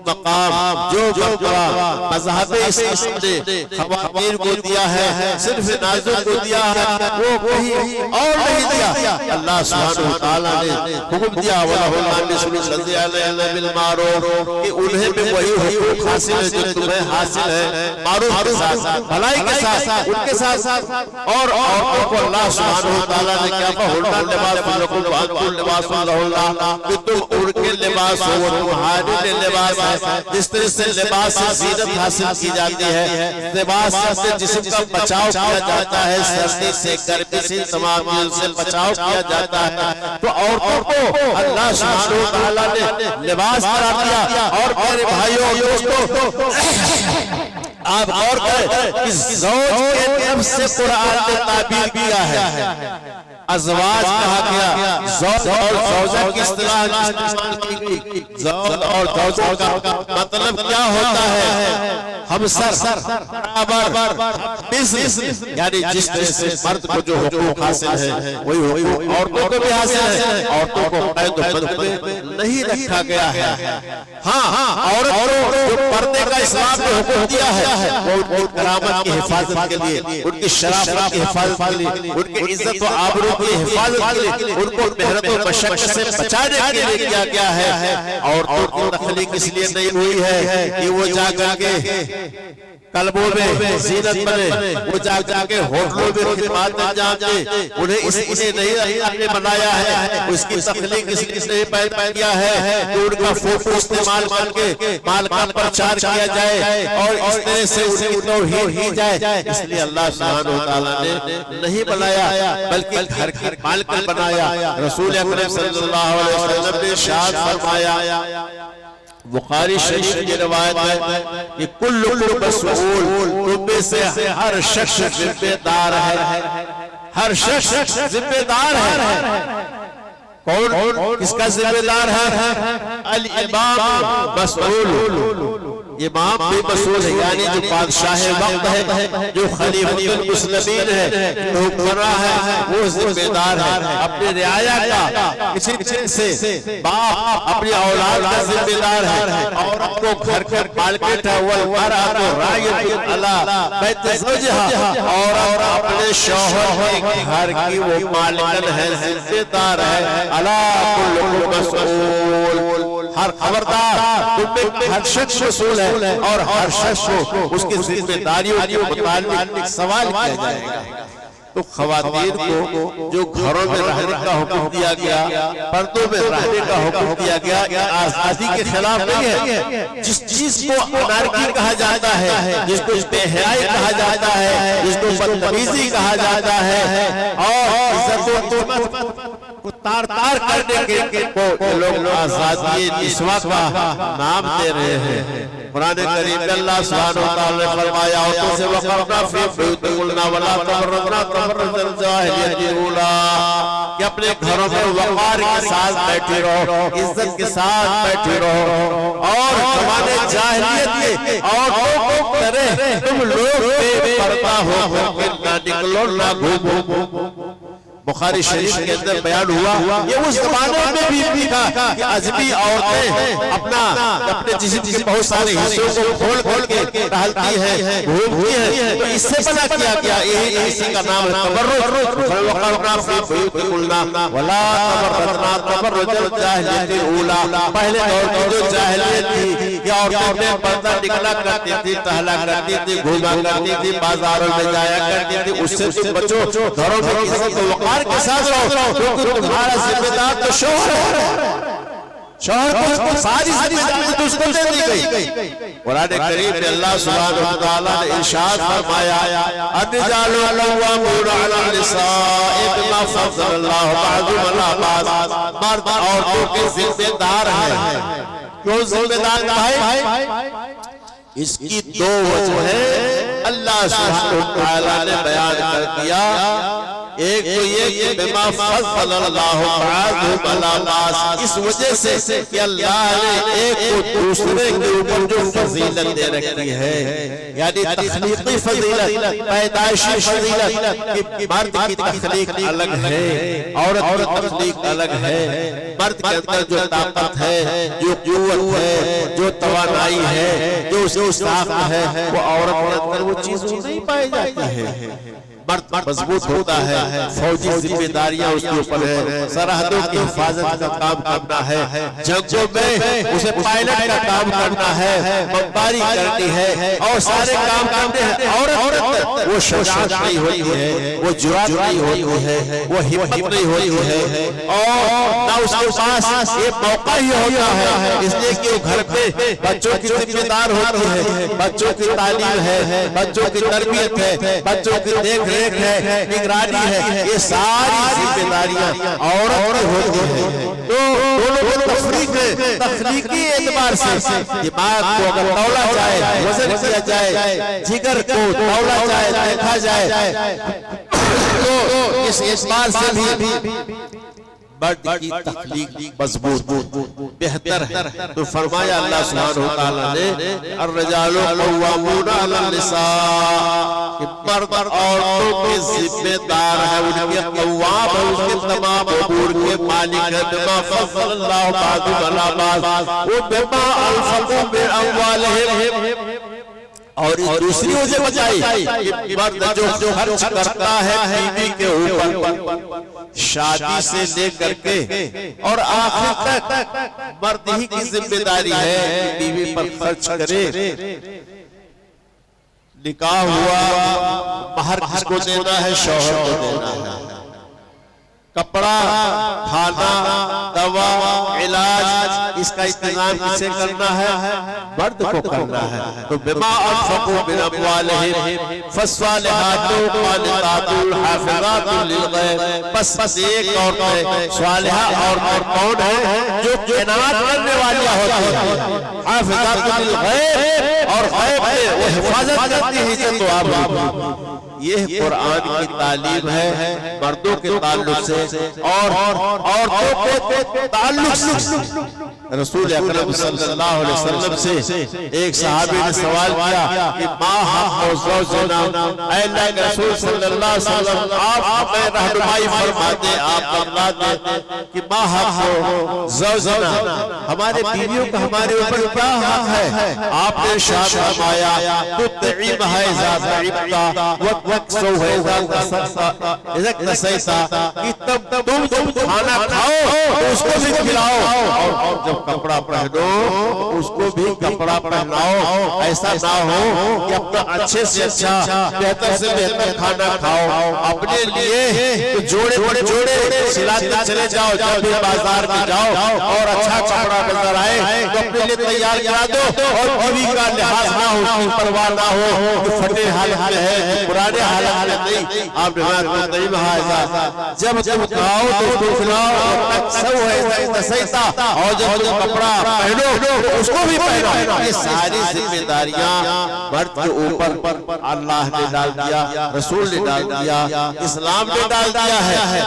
مقام, جو مرتبہ مذہب اسلام نے خواتین کو دیا ہے, صرف نازک کو دیا ہے, وہ کوئی اور نہیں دیا. اللہ سبحانہ وتعالیٰ نے حکم دیا وَلَهُنَّ مِثْلُ الَّذِي عَلَيْهِنَّ بِالْمَعْرُوفِ کہ انہیں بھی وہی حقوق حاصل ہے جو تمہیں حاصل ہے, معروف کے ساتھ, بھلائی کے ساتھ, ان کے ساتھ. اور عورتوں کو اللہ سبحانہ وتعالیٰ نے کیا فَهُنَّ لِبَاسٌ لَكُمْ وَأَنتُمْ لِبَاسٌ لَهُنَّ کہ تم ان کے لباس ہو, وہ تمہارے لباس ہے. جس طرح سے لباس سے زینت حاصل کی جاتی ہے, لباس سے جسم کا بچاؤ کیا جاتا ہے, سردی سے, گرمی سے, تمام چیزوں سے بچاؤ کیا جاتا ہے. تو عورتوں کو اللہ سبحانہ وتعالیٰ نے لباس قرار دیا. اور میرے بھائیوں اور دوستوں, آپ غور کریں کہ زوج کے طرف سے قرآن نے تعبیر کیا ہے. ازواج کہا گیا, زوج اور زوجہ کی اصطلاح استعمال کی گئی. زوج اور زوجہ کا مطلب کیا ہوتا ہے؟ ہمسر, برابر, مثل, یعنی جس طرح سے مرد کو جو حقوق حاصل ہے وہی حقوق عورتوں کو بھی حاصل ہے. عورتوں کو قید و بند میں نہیں رکھا گیا ہے. ہاں, عورت کو جو پردے کا اسلام نے حکم دیا ہے وہ ان کی کرامت کی حفاظت کے لیے, ان کی شرافت کی حفاظت کے لیے, ان کی عزت و آبرو کی حفاظت کے لیے, ان کو محنت و مشقت سے بچانے کے لیے کیا گیا ہے. عورتوں کی تخلیق اس لیے نہیں ہوئی ہے کہ وہ جا کر کے قلبوں میں زینت بنے, وہ جا کے ہوٹلوں میں خدمات انجام دے. انہیں اس لیے نہیں اللہ نے بنایا ہے, اس کی تخلیق اس لیے نہیں پیدا کیا ہے کہ ان کا فوٹو استعمال کر کے مال کا پرچار کیا جائے اور اس طرح سے انہیں توہین ہی جائے. اس لیے اللہ سبحانہ وتعالیٰ نے نہیں بنایا بلکہ گھر کی مالکن بنایا. رسول اکرم صلی اللہ علیہ وسلم نے ارشاد فرمایا, بخاری شریف کی روایت ہے کہ کلکم مسئول, تم میں سے ہر شخص ذمہ دار ہے, ہر شخص ذمہ دار ہے. کون اس کا ذمہ دار ہے؟ الامام مسئول, امام بھی مسئول ہے, یعنی جو بادشاہ وقت ہے, جو خلیفۃ المسلمین ہے, جو حکمراں ہے, وہ ذمہ دار ہے. اپنی رعایا کا, کسی چیز سے باپ اپنی اولاد کا ذمہ دار ہے. عورت کو گھر کے مالکن ہے, والمرأۃ راعیۃ علی بیت زوجہا, اور اپنے شوہر کے گھر کی وہ مالکن ہے, ذمہ دار ہے. الا کلکم مسئول, ہر خبردار تم میں ہر شخص مسئول ہے اور ہر شخص کو اس کی ذمہ داریوں کے متعلق سوال کیا جائے گا۔ تو خواتین کو جو گھروں میں رہنے کا حکم دیا گیا، پردوں میں رہنے کا حکم دیا گیا، یہ آزادی کے خلاف نہیں ہے۔ جس چیز کو انارکی کہا جاتا ہے، جس کو بے حیائی کہا جاتا ہے، جس کو بدتمیزی کہا جاتا ہے اور عزت و حرمت کو تار تار کرنے کے کو لوگ آزادی نسواں کا نام دے رہے ہیں۔ قرآن کریم میں اللہ سبحانہ وتعالی نے فرمایا عورتوں سے وقرنا فی بیوتکن ولا تبرجن تبرج الجاہلیۃ الاولی کہ اپنے گھروں میں وقار کے ساتھ بیٹھے رہو، عزت کے ساتھ بیٹھے رہو اور زمانے جاہلیت کے عورتوں کو طرح تم لوگ بے پردہ ہو کر نہ نکلو نہ گھومو۔ بخاری شریف کے اندر بیان ہوا یہ اس زمانے میں بھی تھا کہ اجنبی عورتیں اپنے جسم کے بہت سارے حصوں کو کھول کے ٹہلتی ہیں، گھومتی ہیں، تو اس سے منع کیا گیا۔ یہی اسی کا نام ہے تبرج۔ وَقَرْنَا فِي بُيُوتِكُنَّ وَلَا تَبَرَّجْنَا تَبَرُّجَ الْجَاهِلِيَّةِ الْأُولَىٰ پہلے دور کی جو جاہلیت تھی کہ عورتیں پردہ نکلا کرتی تھی، ٹہلا کرتی تھی، گھوما کرتی تھی، بازاروں میں جایا کرتی تھی، اس سے تم بچو، گھروں میں عزت و وقار کے ساتھ رہو کیونکہ تمہارا ذمہ دار تو شوہر ہے۔ شوہر کو ساری ذمہ داری اس کو دے دی گئی۔ قرآن کریم میں اللہ سبحانہ وتعالی نے ارشاد فرمایا الرجال قوامون علی النساء بما فضل اللہ بعضهم علی بعض، مرد عورتوں کے ذمہ دار ہیں۔ کیوں ذمہ دار ہے؟ اس کی دو وجہ ہے اللہ سبحانہ وتعالی نے بیان کر دیا۔ ایک تو یہ کہ بما فضل اللہ بعضهم علی بعض، اس وجہ سے کہ اللہ نے ایک کو دوسرے کے اوپر جو فضیلت دے رکھی ہے، یعنی تخلیقی فضیلت، پیدائشی فضیلت کہ مرد کی تخلیق الگ ہے، عورت کی تخلیق الگ ہے۔ مرد کے اندر جو طاقت ہے، جو قوت ہے، جو توانائی ہے، جو اس کی طاقت ہے، وہ عورت کے اندر وہ چیز نہیں پائی جاتی ہے۔ مرد مضبوط ہوتا ہے، فوجی ذمہ داریاں اس کے اوپر ہے، سرحدوں کی حفاظت کا کام کرنا ہے، جنگوں میں اسے پائلٹ کا کام کرنا ہے، بمباری کرنی ہے اور سارے کام کرنے ہیں۔ عورت وہ شجاعت نہیں ہوتی ہے، وہ جرأت نہیں ہوتی ہے، وہ ہمت نہیں ہوتی ہے اور نہ اس کے پاس یہ موقع ہی ہوتا ہے، اس لیے کہ وہ گھر پہ بچوں کی ذمہ دار ہوتی ہے، بچوں کی تعلیم ہے، بچوں کی تربیت ہے، بچوں کی دیکھ ریکھ ہے، نگرانی ہے، یہ ساری ذمہ داریاں عورت ہوتی ہیں۔ تو دونوں تخلیقی اعتبار سے دماغ کو اگر تولا جائے، وزن کیا جائے، جگر کو تولا جائے، دیکھا جائے، تو اس اعتبار سے بھی مرد کی تخلیق مضبوط بہتر ہے۔ تو فرمایا اللہ سبحانہ وتعالی نے الرجال قوامون علی النساء کہ مرد عورتوں کے ذمہ دار ہے، ان کے قوام ہے، ان کے تمام امور کے مالک ہے۔ بما فضل اللہ بعضهم علی بعض وبما انفقوا من اموالهم، اور دوسری وجہ بتائی کہ مرد جو خرچ کرتا ہے بیوی کے اوپر شادی سے لے کر کے اور آخر تک مرد ہی کی ذمہ داری ہے کہ بیوی پر خرچ کرے۔ نکاح ہوا، مہر کس کو دینا ہے؟ شوہر کو دینا ہے۔ کپڑا، کھانا، دوا، علاج، اس کا انتظام کسے کرنا ہے؟ مرد کو کرنا ہے۔ تو بما انفقوا من اموالهم فالصالحات قانتات حافظات للغیب، بس ایک عورت صالحہ عورت کون ہے؟ جو قناعت کرنے والی ہوتی ہے، حافظات للغیب، اور غیب ہے وہ حفاظت کرتی ہے، عزت و آبرو۔ یہ قرآن کی تعلیم ہے مردوں کے تعلق سے اور عورتوں کے تعلق سے۔ رسول اکرم صلی اللہ علیہ وسلم سے ایک صحابی نے سوال کیا کہ ما حق زوجنا، اے اللہ کے رسول صلی اللہ علیہ وسلم آپ ہمیں رہنمائی فرما دیں، آپ بتلا دیں کہ ما حق زوجنا، ہمارے بیویوں کا ہمارے اوپر کیا حق ہے؟ آپ نے ارشاد فرمایا تطعمها اذا طعمت وتكسوها اذا كسيت، کہ تم جب کھانا کھاؤ تو اس کو بھی کھلاؤ، اور جب کپڑا پہنو تو اس کو بھی کپڑا پہناؤ۔ ایسا نہ ہو کہ اپنا اچھے سے اچھا بہتر سے بہتر کھانا کھاؤ، اپنے لیے جوڑے سلاتے چلے جاؤ، جب بھی بازار میں جاؤ اور اچھا کپڑا نظر آئے تو اپنے لیے تیار کرا دو، اور بیوی کا لحاظ نہ ہو، اس کی پرواہ نہ ہو کہ پھٹے حالت میں ہے، پرانے حالت میں نہیں۔ آپ نے ہمارے قریب جب تم کھاؤ تو کھلاؤ، سب ہے سیتا، اور جب تم کپڑا پہنو اس کو بھی پہنو۔ یہ ساری ذمہ داریاں مرد کے اوپر اللہ نے ڈال دیا، رسول نے ڈال دیا، اسلام نے ڈال دیا ہے۔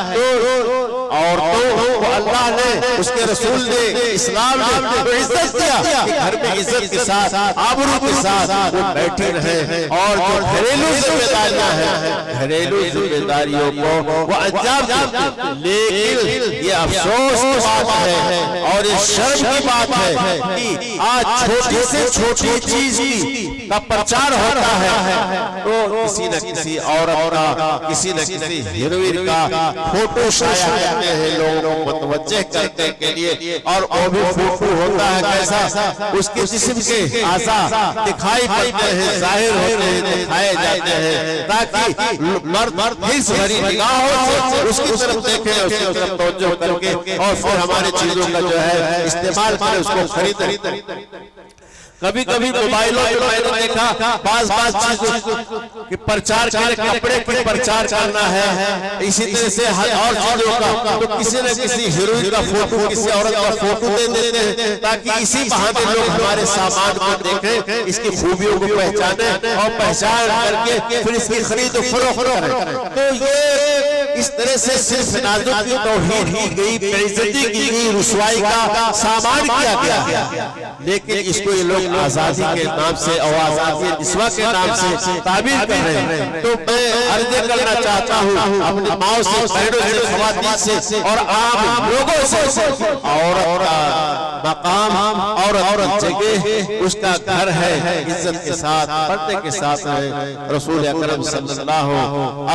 عورتوں کو اللہ نے، اس کے رسول نے، اسلام نے تو عزت دیا کہ گھر میں عزت کے ساتھ، آبرو کے ساتھ وہ بیٹھی رہے، اور جو گھریلو ذمہ داریاں ہیں، گھریلو ذمہ داریوں کو وہ انجام دیں۔ لیکن یہ افسوس کی بات ہے اور یہ شرم کی بات ہے کہ آج چھوٹی سے چھوٹی چیز کا پرچار ہوتا ہے تو کسی نہ کسی عورت کا، کسی نہ کسی ہیروئن کا فوٹو شائع کرتے ہیں لوگوں کو متوجہ کرنے کے لیے، اور وہ بھی فوٹو ہوتا ہے کیسا، اس کے جسم کے اعضاء دکھائی پڑتے ہیں، ظاہر ہوتے ہیں، دکھائے جاتے ہیں، تاکہ مرد حس بھری نگاہوں سے اس کی طرف دیکھیں، اس کی طرف توجہ کر کے، اور پھر ہمارے چیزوں کا جو ہے استعمال کریں، اس کو خریدیں۔ کبھی کبھی موبائلوں میں نے دیکھا بعض چیزوں کی پرچار کرنے، کپڑے کی پرچار کرنا ہے، اسی طرح سے اور چیزوں کا، تو کسی نہ کسی ہیروئن کا فوٹو، کسی عورت کا فوٹو دے دیتے ہیں تاکہ اسی بہانے لوگ ہمارے سامان کو دیکھیں، اس کی خوبیوں کو پہچانیں، اور پہچان کر کے پھر اس کی خرید و فروخت کریں۔ تو یہ اس طرح سے صرف نازک کی توہین کی گئی، بے عزتی کی گئی، رسوائی کا سامان کیا گیا، لیکن اس کو یہ لوگ آزادی کے نام سے اور آزادی نسواں کے نام سے تعبیر کر رہے ہیں۔ تو میں عرض کرنا چاہتا ہوں اپنی ماؤں سے، بہنوں سے، خواتین سے اور عام لوگوں سے، عورت کا مقام، عورت جگہ اس کا گھر ہے، عزت کے ساتھ، پردے کے ساتھ ہے۔ رسول اکرم صلی اللہ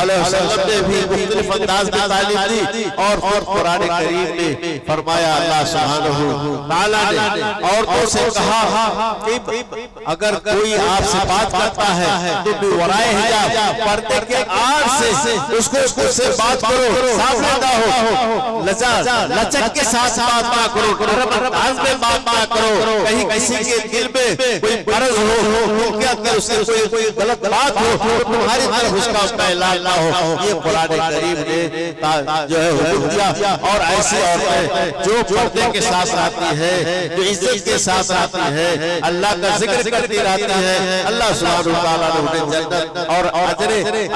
علیہ وسلم نے بھی مختلف انداز میں تعلیم دی، اور قرآن کریم نے فرمایا، اللہ سبحانہ تعالیٰ نے عورتوں سے کہا کہ اگر کوئی آپ سے بات کرتا ہے تو بے ورائے حجاب، پردے کے آڑ سے اس سے بات کرو، سامنے نہ ہو، لچک کے ساتھ بات نہ کرو، نرم انداز میں بات نہ کرو، کہیں کسی کے دل میں کوئی غرض ہو، کیا کہ اس سے کوئی غلط بات ہو تو تمہاری طرف اس کا اعلان نہ ہو۔ یہ قرآن کریم نے جو ہے حکم دیا، اور ایسی عورتیں جو پردے کے ساتھ رہتی ہے، جو عزت کے ساتھ رہتی ہے، اللہ کا ذکر کرتی رہتی ہے، اللہ سبحانہ وتعالیٰ نے انہیں جنت اور اجر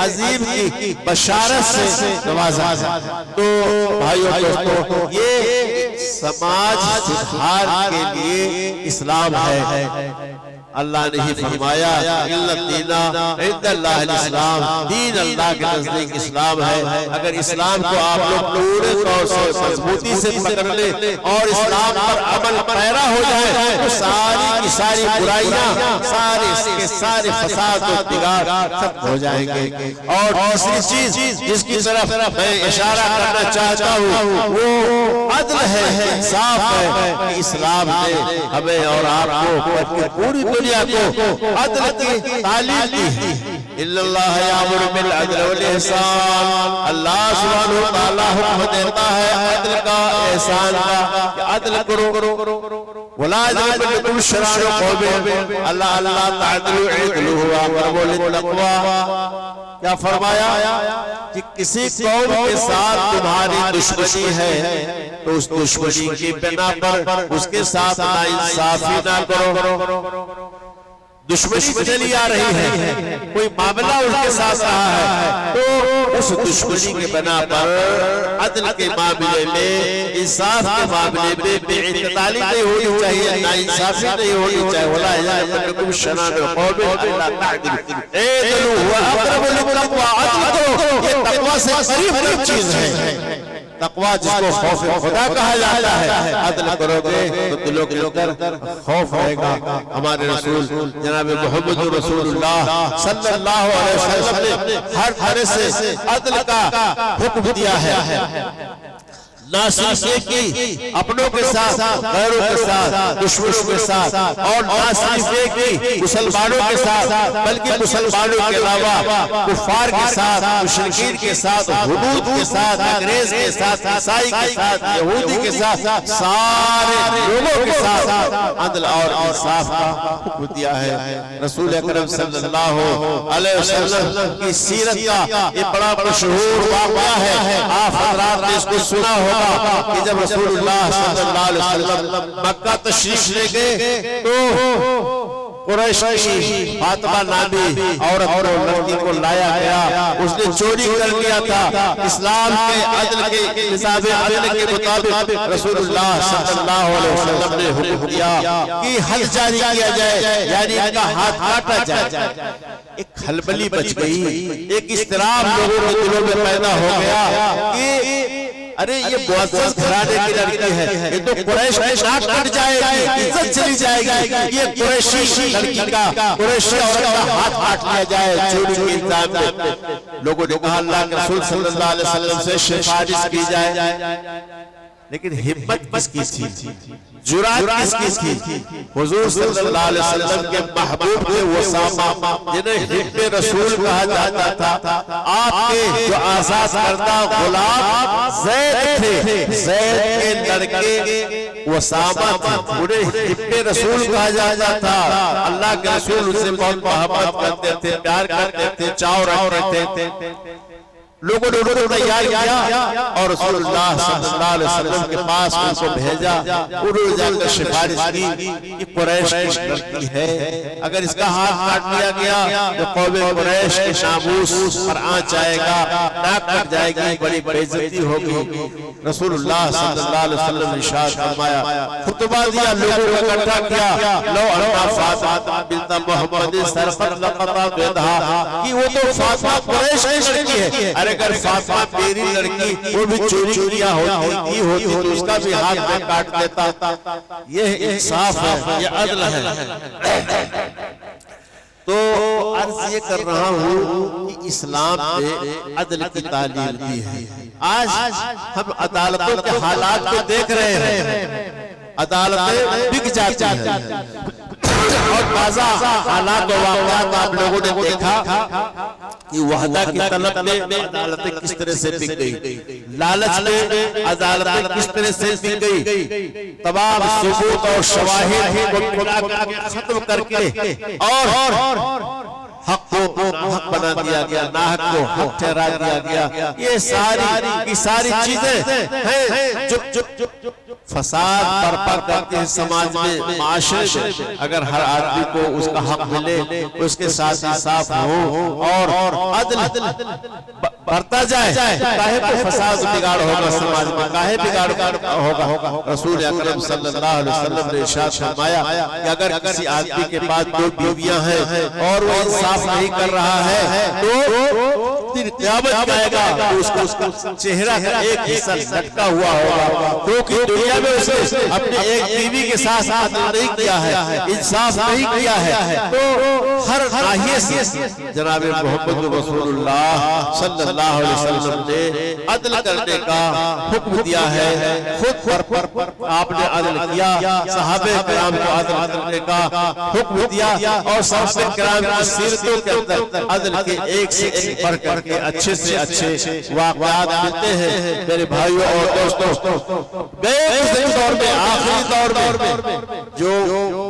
عظیم کی بشارت سے نوازا۔ تو بھائیو دوستو، یہ سماج سدھار کے لیے اسلام ہے۔ اللہ نے ہی فرمایا اِنَّ الدِّينَ عِندَ اللَّهِ الْإِسْلَامِ، دین اللہ کے نزدیک اسلام ہے۔ اگر اسلام کو آپ لوگ پورے طور سے مضبوطی سے پکڑ لیں اور اسلام پر عمل پیرا ہو جائے تو ساری کی ساری برائیاں، سارے فساد و بگاڑ ختم ہو جائیں گے۔ اور دوسری چیز جس کی طرف میں اشارہ کرنا چاہتا ہوں وہ عدل ہے، انصاف ہے کہ اسلام نے ہمیں اور آپ کو پوری دنیا کو عدل کی تعلیم دی ہے۔ اِنَّ اللَّهَ يَأْمُرُ بِالْعَدْلِ وَالْإِحْسَانِ، اللہ سبحانہ وتعالیٰ حکم دیتا ہے عدل کا، احسان کا، کہ عدل کرو۔ وَلَا يَجْرِمَنَّكُمْ شَنَآنُ قَوْمٍ أَلَّا تَعْدِلُوا اعْدِلُوا هُوَ أَقْرَبُ لِلتَّقْوَىٰ۔ کیا فرمایا کہ کسی قوم کے ساتھ تمہاری دشمنی ہے تو اس دشمنی کی بنا پر اس کے ساتھ ناانصافی نہ کرو۔ دشمنی چلی آ رہی ہے، کوئی معاملہ اس کے ساتھ رہا ہے تو اس دشمنی کے بنا پر عدل کے معاملے میں، انصاف کے معاملے میں بے اعتدالی نہیں ہونی چاہیے، ناانصافی نہیں ہونی چاہیے۔ وَلَا يَجْرِمَنَّكُمْ شَنَآنُ قَوْمٍ أَلَّا تَعْدِلُوا اعْدِلُوا هُوَ أَقْرَبُ لِلتَّقْوَىٰ۔ عدل کرو، یہ تقویٰ سے قریب چیز ہے۔ تقوی جس کو خوف خدا کہا جاتا ہے، عدل کرو گے تو دلوں کے اندر خوف رہے گا۔ ہمارے رسول جناب محمد رسول اللہ صلی اللہ علیہ وسلم نے ہر طرح سے عدل کا حکم دیا ہے، نہ صرف یہ کہ اپنوں کے ساتھ، غیروں کے ساتھ، دشمنوں کے ساتھ، اور نہ صرف یہ کہ مسلمانوں کے ساتھ، بلکہ مسلمانوں کے علاوہ کفار کے ساتھ، مشرکین کے ساتھ، حدود کے ساتھ، انگریز کے ساتھ، عیسائی کے ساتھ، یہودی کے ساتھ، سارے لوگوں کے ساتھ عدل اور انصاف کا حکم دیا ہے۔ رسول اکرم صلی اللہ علیہ وسلم کی سیرت کا یہ بڑا مشہور واقعہ ہے، آپ حضرات نے اس کو سنا ہو کہ جب رسول اللہ صلی اللہ علیہ وسلم مکہ تشریف لے گئے تو قریش کی فاطمہ نامی عورت اور لڑکی کو لایا گیا، اس نے چوری کر لیا تھا۔ اسلام کے عدل کے نصاب عدل کے مطابق رسول اللہ صلی اللہ علیہ وسلم نے حکم دیا کہ حد جاری کیا جائے، یعنی ان کا ہاتھ کاٹا جائے۔ ایک کھلبلی بچ گئی، ایک اضطراب لوگوں کے دلوں میں پیدا ہو گیا کہ ارے یہ معزز گھرانے کی لڑکی ہے، یہ تو قریش میں ناک کٹ جائے گی، عزت چلی جائے گی، یہ قریشی لڑکی کا، قریشی عورت کا ہاتھ کاٹ لیا جائے چوری کے الزام میں۔ لوگوں نے کہا اللہ کے رسول صلی اللہ علیہ وسلم سے سفارش کی جائے، لیکن ہمت کس کی تھی، جرات کس کی تھی؟ حضور صلی اللہ علیہ وسلم کے محبوب تھے اسامہ، جنہیں حب رسول کہا جاتا تھا۔ آپ کے جو آزاد کردہ غلام زید تھے، زید کے لڑکے اسامہ تھے، انہیں حب رسول کہا جاتا تھا۔ اللہ کے رسول ان سے بہت محبت کرتے تھے، پیار کرتے تھے، چاؤ رکھتے تھے۔ لوگوں نے انہوں نے تیار کیا اور رسول اللہ صلی اللہ علیہ وسلم کے پاس ان کو بھیجا، انہوں نے جا کر سفارش کی کہ قریش کی لڑکی ہے، اگر اس کا ہاتھ کاٹ لیا گیا تو قوم قریش کے ناموس پر آنچ آئے گا، ناک کٹ جائے گی، بڑی بے عزتی ہوگی۔ رسول اللہ صلی اللہ علیہ وسلم نے ارشاد فرمایا، خطبہ دیا، لوگوں کو اکٹھا کیا، لو انا فاطمہ بنت محمد سرقت لقطعت یدہا، کہ وہ تو فاطمہ قریش کی لڑکی ہے، اگر فاطمہ میری لڑکی وہ بھی چوری کیا ہوتی تو اس کا بھی ہاتھ میں کاٹ دیتا۔ یہ انصاف ہے، یہ عدل ہے۔ تو عرض یہ کر رہا ہوں کہ اسلام نے عدل کی تعلیم دی ہے۔ آج ہم عدالتوں کے حالات کو دیکھ رہے ہیں، عدالتیں بک جاتی ہیں، اور بعض حالات و واقعات آپ لوگوں نے دیکھا کہ وحدہ کی طلب میں عدالتیں کس طرح سے بک گئی، لالچ میں عدالتیں کس طرح سے بک گئی، تمام ثبوت اور شواہد کو ختم کر کے اور حق کو حق بنا دیا گیا، ناحق کو حق ٹھہرا دیا گیا۔ یہ ساری چیزیں ہیں جو فساد برپا کرتے ہیں سماج میں، معاشرے میں۔ اگر ہر آدمی کو اس کا حق ملے، اس کے ساتھ انصاف ہو اور عدل بڑھتا جائے، کاہے پر فساد بگاڑ ہوگا سماج میں، کاہے بگاڑ ہوگا۔ رسول اکرم صلی اللہ علیہ وسلم نے ارشاد فرمایا کہ اگر کسی آدمی کے پاس دو بیویاں ہیں اور وہ انصاف نہیں کر رہا ہے تو قیامت آئے گا تو اس کا چہرہ کا ایک حصہ لٹکا ہوا ہوگا، کیونکہ دنیا میں اسے اپنے ایک بیوی کے ساتھ عدل نہیں کیا ہے، انصاف نہیں کیا ہے۔ تو ہر ناحیے سے جناب محمد رسول اللہ صلی اللہ علیہ وسلم نے عدل کرنے کا حکم دیا ہے۔ خود پر آپ نے عدل کیا، صحابہ کرام کو عدل کرنے کا حکم دیا، اور صحابہ کرام کی سیرتوں کے اندر عدل کے ایک سے ایک بڑھ کر کے اچھے سے اچھے واقعات ملتے ہیں۔ میرے بھائیوں اور دوستوں، گئے دور میں، آخری دور میں جو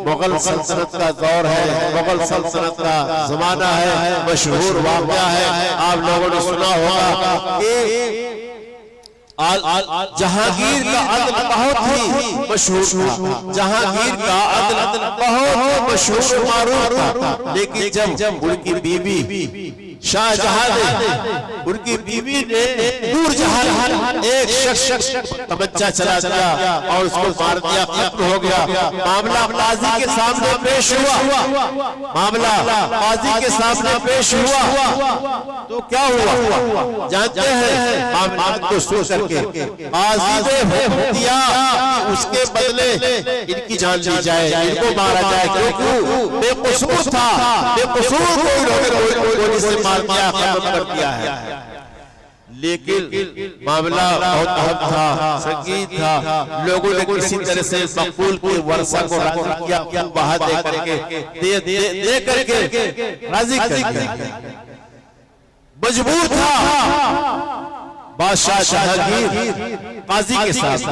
مغل سلطنت کا دور ہے، مغل سلطنت کا زمانہ ہے، مشہور واقعہ ہے، آپ لوگوں نے سنا ہوگا کہ جہانگیر کا عدل بہت ہی مشہور تھا، جہانگیر کا عدل بہت مشہور معروف تھا، لیکن جب ان کی بیوی شاہ جہاں نے، ان کی بیوی نے نور جہاں ایک شخص تمچا چلا دیا اور اس کو مار دیا، ختم ہو گیا، معاملہ قاضی کے سامنے پیش ہوا، معاملہ قاضی کے سامنے پیش ہوا تو کیا ہوا جانتے ہیں؟ معاملات کو سوچ کر کے قاضی نے حکم دیا اس کے بدلے ان کی جان لی جائے، ان کو مارا جائے، کیونکہ بے قصور تھا، بے قصور کوئی سے مار دیا، ختم کر دیا ہے۔ لیکن معاملہ بہت اہم تھا، سنگین تھا، لوگوں نے کسی طرح سے مقبول کے ورثہ کو راضی کیا، خون بہا دے کر کے راضی کر کے مجبور تھا بادشاہ جہانگیر قاضی کے ساتھ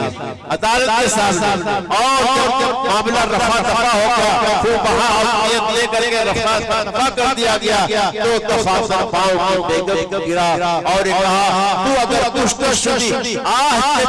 عدالت کے ساتھ، اور جب معاملہ رفع دفع ہو گیا، خون بہا اور نیت لے کر کے رفع دفع کر دیا گیا تو تفاصل پاؤں کو بیگم گرا اور کہا تو اگر کشتہ شدی آہ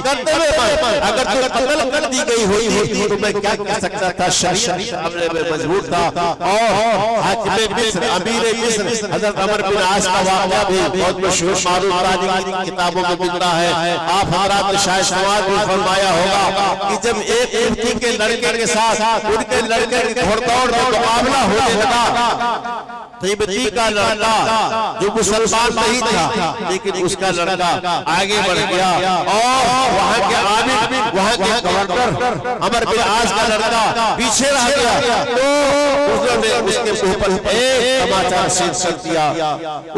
کرتے ہوئے اگر تو قتل کر دی گئی ہوئی تو میں کیا کہہ سکتا تھا؟ شریعت عملے میں مجبور تھا۔ اور حاکم مصر امیر مصر حضرت عمر بن عاص کا واقعہ بھی بہت مشہور معروف تاریخ کی کتابوں میں ملتا ہے۔ آپ حضرات نے شاید سماعت بھی فرمایا ہوگا کہ جب ایک قبطی کے لڑکے کے ساتھ ان کے لڑکے کی گھڑ دوڑ میں مقابلہ ہونے لگا، قبطی کا لڑکا جو مسلمان نہیں تھا لیکن اس کا لڑکا آگے بڑھ گیا اور وہاں کے عامل، وہاں کے گورنر عمر بن عاص کا لڑکا پیچھے رہ گیا تو اس نے اس کے اوپر ایک تماچا سیدھ کر دیا۔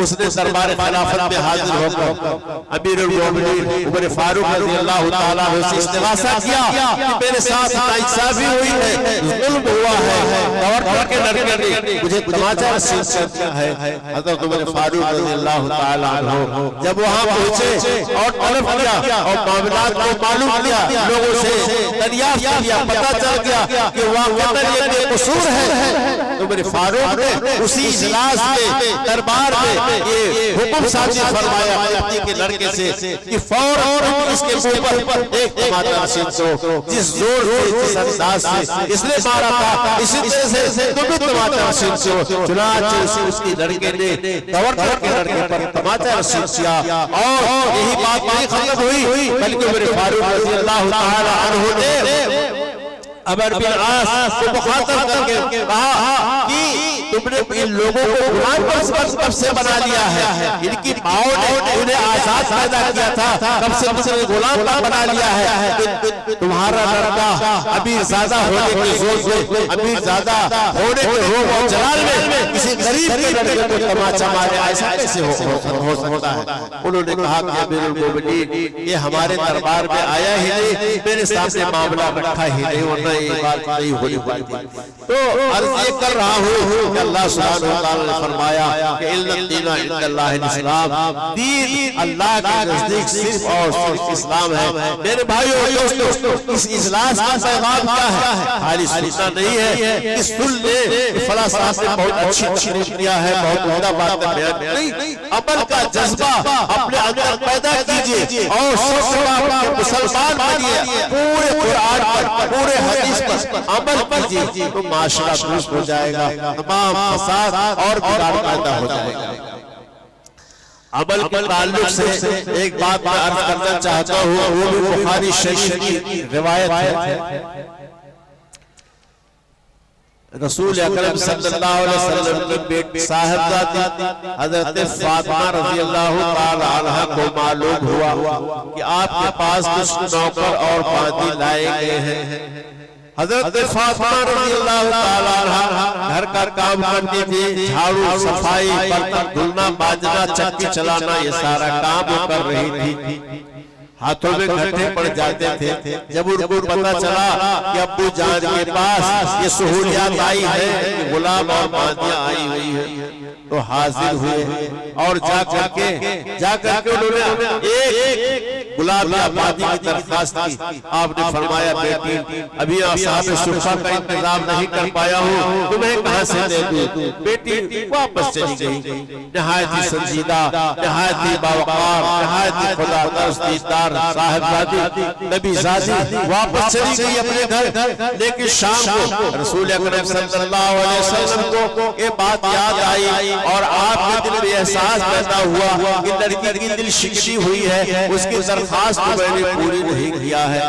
اس نے دربار خلافت میں حاضر ہو کر امیر المومنین عمر فاروق رضی اللہ تعالیٰ عنہ سے استغاثہ کیا کہ میرے ساتھ ناانصافی ہوئی ہے، ظلم ہوا ہے، گورنر کے لڑکے نے مجھے تماچا سیدھ کر دیا ہے۔ حضرت عمر فاروق رضی اللہ تعالیٰ عنہ جب وہاں پہنچے اور طلب کیا اور معاملات کو معلوم کیا، لوگوں سے دریافت کیا، پتہ چل گیا کہ واقعہ یہ بے قصور ہے، تو عمر فاروق نے اسی اجلاس میں دربار میں یہ حکم صادر فرمایا قبطی کے لڑکے سے کہ فوراً اس کے اوپر ایک تماچا سیدھ دو، جس زور سے، جس انداز سے اس نے مارا تھا اسی طرح سے تم بھی تماچا سیدھ دو۔ چنانچہ اس کی لڑکے نے گورنر کے لڑکے پر تماچا سیدھ کیا اور یہی بات نہیں ختم ہوئی بلکہ عمر فاروق رضی اللہ تعالی عنہ نے عمر بن عاص کو مخاطب کر کے کہا کہ تم نے ان لوگوں کو غلام کب سے بنا لیا ہے؟ ان کی ماؤں نے انہیں آزاد پیدا کیا تھا، کب سے غلام بنا لیا ہے؟ تمہارا لڑکا امیر زادہ ہونے کے زور سے، امیر زادہ ہونے کے روح اور جلال میں کسی غریب کے لڑکے کو تماچا مارے، ایسا کیسے ہو سکتا ہے؟ انہوں نے کہا کہ امیر المومنین یہ ہمارے دربار میں آیا ہی نہیں، میرے سامنے معاملہ رکھا ہی نہیں، ورنہ یہ بات نہیں ہونے والی تھی۔ تو عرض یہ کر رہا ہوں کہ اللہ سبحانہ وتعالی نے فرمایا کہ اِنَّ الدِّينَ عِندَ اللَّهِ الْإِسْلَامُ، دین اللہ کے نزدیک صرف اور صرف اسلام ہے۔ میرے بھائیو دوستو، اس اجلاس کا پیغام کیا ہے؟ خالی سننا نہیں ہے کہ سن لے فلاں صاحب نے بہت اچھی نے کیا ہے، بہت عمدہ بات بیان نہیں، عمل کا جذبہ اپنے اندر پیدا کیجئے اور سب مسلمان بنیے، پورے قرآن پر، پورے حدیث پر عمل کیجئے تو معاشرہ درست ہو جائے گا، تمام فساد اور بگاڑ پیدا ہو جائے گا۔ عمل کے تعلق سے ایک بات میں عرض کرنا چاہتا ہوں، وہ بھی بخاری شریف کی روایت ہے۔ رسول اکرم صلی اللہ علیہ وسلم کے بیٹی صاحبزادی حضرت فاطمہ رضی اللہ تعالی عنہ کو معلوم ہوا کہ آپ کے پاس کچھ نوکر اور باندی لائے گئے ہیں۔ حضرت فاطمہ رضی اللہ تعالی عنہ گھر کا کام کرتی تھی، جھاڑو، صفائی، برتن دھلنا، مانجنا، چکی چلانا، یہ سارا کام وہ کر رہی تھی۔ ہاتھوں میں گھٹے پڑ جاتے تھے۔ جب ان کو پتہ چلا کہ ابو جان کے پاس یہ سہولیات آئی ہیں، غلام اور باندیاں آئی ہوئی ہیں، تو حاضر ہوئے اور جا کر کے انہوں نے ایک غلام یا باندی کی درخواست کی۔ آپ نے فرمایا بیٹی ابھی اصحاب صفہ کا انتظام نہیں کر پایا ہوں، تمہیں کہاں سے دے دوں؟ بیٹی واپس چلی گئی، نہایت ہی سنجیدہ، نہایت ہی باوقار، نہایت ہی خدا ترس دیدار صاحبزادی نبی زادی واپس چلی گئی اپنے گھر۔ لیکن شام کو رسول اکرم صلی اللہ علیہ وسلم کو یہ بات یاد آئی اور آپ کے دل میں احساس پیدا ہوا کہ لڑکی کی دل شکشی ہوئی ہے، اس کی درخواست درخواست کو میں نے پوری نہیں کیا ہے۔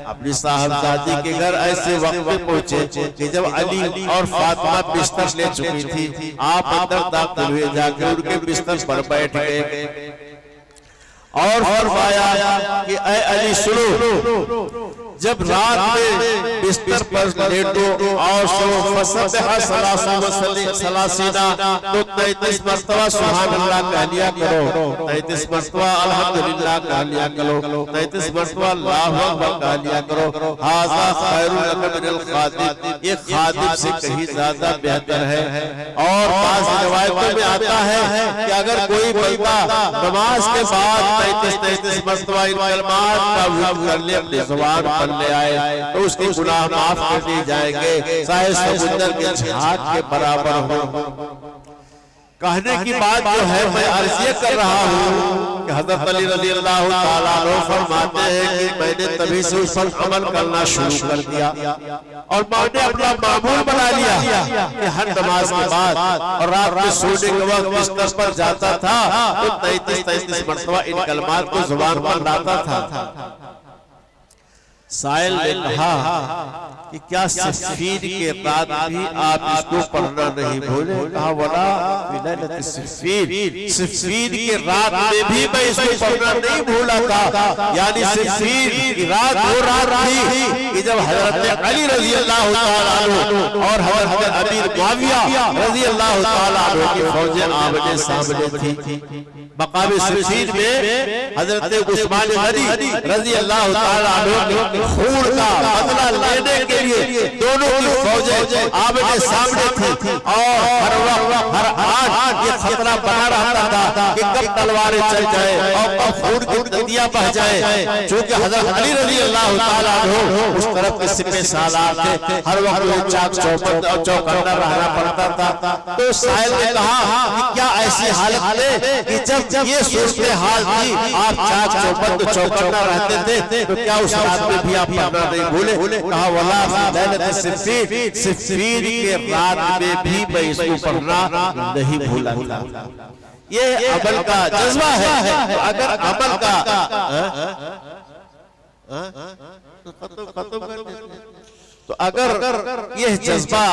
اپنی صاحبزادی کے گھر ایسے وقت میں پہنچے کہ جب علی اور فاطمہ بستر لے چکی تھی، آپ اندر داخل ہوئے، جا کے ان کے بستر پر بیٹھ گئے اور فرمایا کہ اے علی سنو، جب رات میں بستر پر لیٹو اور سو فسبح ثلاثینا تو 33 مرتبہ سبحان اللہ کہہ لیا کرو، 33 مرتبہ الحمدللہ کہہ لیا کرو، 33 مرتبہ اللہ اکبر کہہ لیا کرو۔ ھذا خیر لک من الخادم، یہ خادم سے کہیں زیادہ بہتر ہے۔ اور بعض روایتوں میں آتا ہے کہ اگر کوئی بندہ نماز کے بعد 33 مرتبہ ان کلمات کا ورد کر لے، اپنی زبان پر لے آئے تو اس کے گناہ معاف کر دیے جائیں گے، چاہے سمندر کے جھاگ کے برابر ہو۔ کہنے کی بات جو ہے میں عرض یہ کر رہا ہوں کہ حضرت علی رضی اللہ تعالیٰ عنہ فرماتے ہیں کہ میں نے تبھی سے اس پر عمل کرنا شروع کر دیا اور میں نے اپنا معمول بنا لیا کہ ہر نماز کے بعد اور رات میں سونے کے وقت بستر پر جاتا تھا تو 33 مرتبہ ان کلمات کو زبان پر لاتا تھا۔ سائل نے کہا کہ کیا صفین کے رات بھی آپ اس کو پڑھنا نہیں بھولے؟ کہا ولا فی لیلۃ صفین، صفین کے رات میں بھی میں اس کو پڑھنا نہیں بھولا تھا۔ یعنی صفین کی رات وہ رات تھی کہ جب حضرت علی رضی اللہ تعالیٰ عنہ اور حضرت امیر معاویہ رضی اللہ تعالیٰ عنہ کی فوجیں آمنے سامنے تھی۔ مقام صفین میں حضرت عثمان غنی رضی اللہ تعالیٰ عنہ خون کا بدلہ لینے کے لیے دونوں کی فوجیں آمنے سامنے تھی اور ہر وقت ہر آن یہ خطرہ بنا رہتا تھا کہ کب تلواریں چل جائیں اور کب خون کی ندیاں بہہ جائیں۔ چونکہ حضرت علی رضی اللہ تعالیٰ عنہ اس طرف کے سپہ سالار تھے، ہر وقت وہ چاک چوبند اور چوکنا رہنا پڑتا تھا۔ تو سائل نے کہا کہ کیا ایسی حالت ہے کہ جب یہ صورتحال تھی آپ چاک چوبند چوکنا رہتے تھے تو کیا اس رات میں بھی آپ پڑھنا نہیں بھولے؟ کہا ولا فی لیلۃ صفین، صفین کے رات میں بھی میں اس کو پڑھنا نہیں بھولا تھا۔ یہ عمل کا جذبہ ہے۔ تو اگر عمل کا تو اگر یہ جذبہ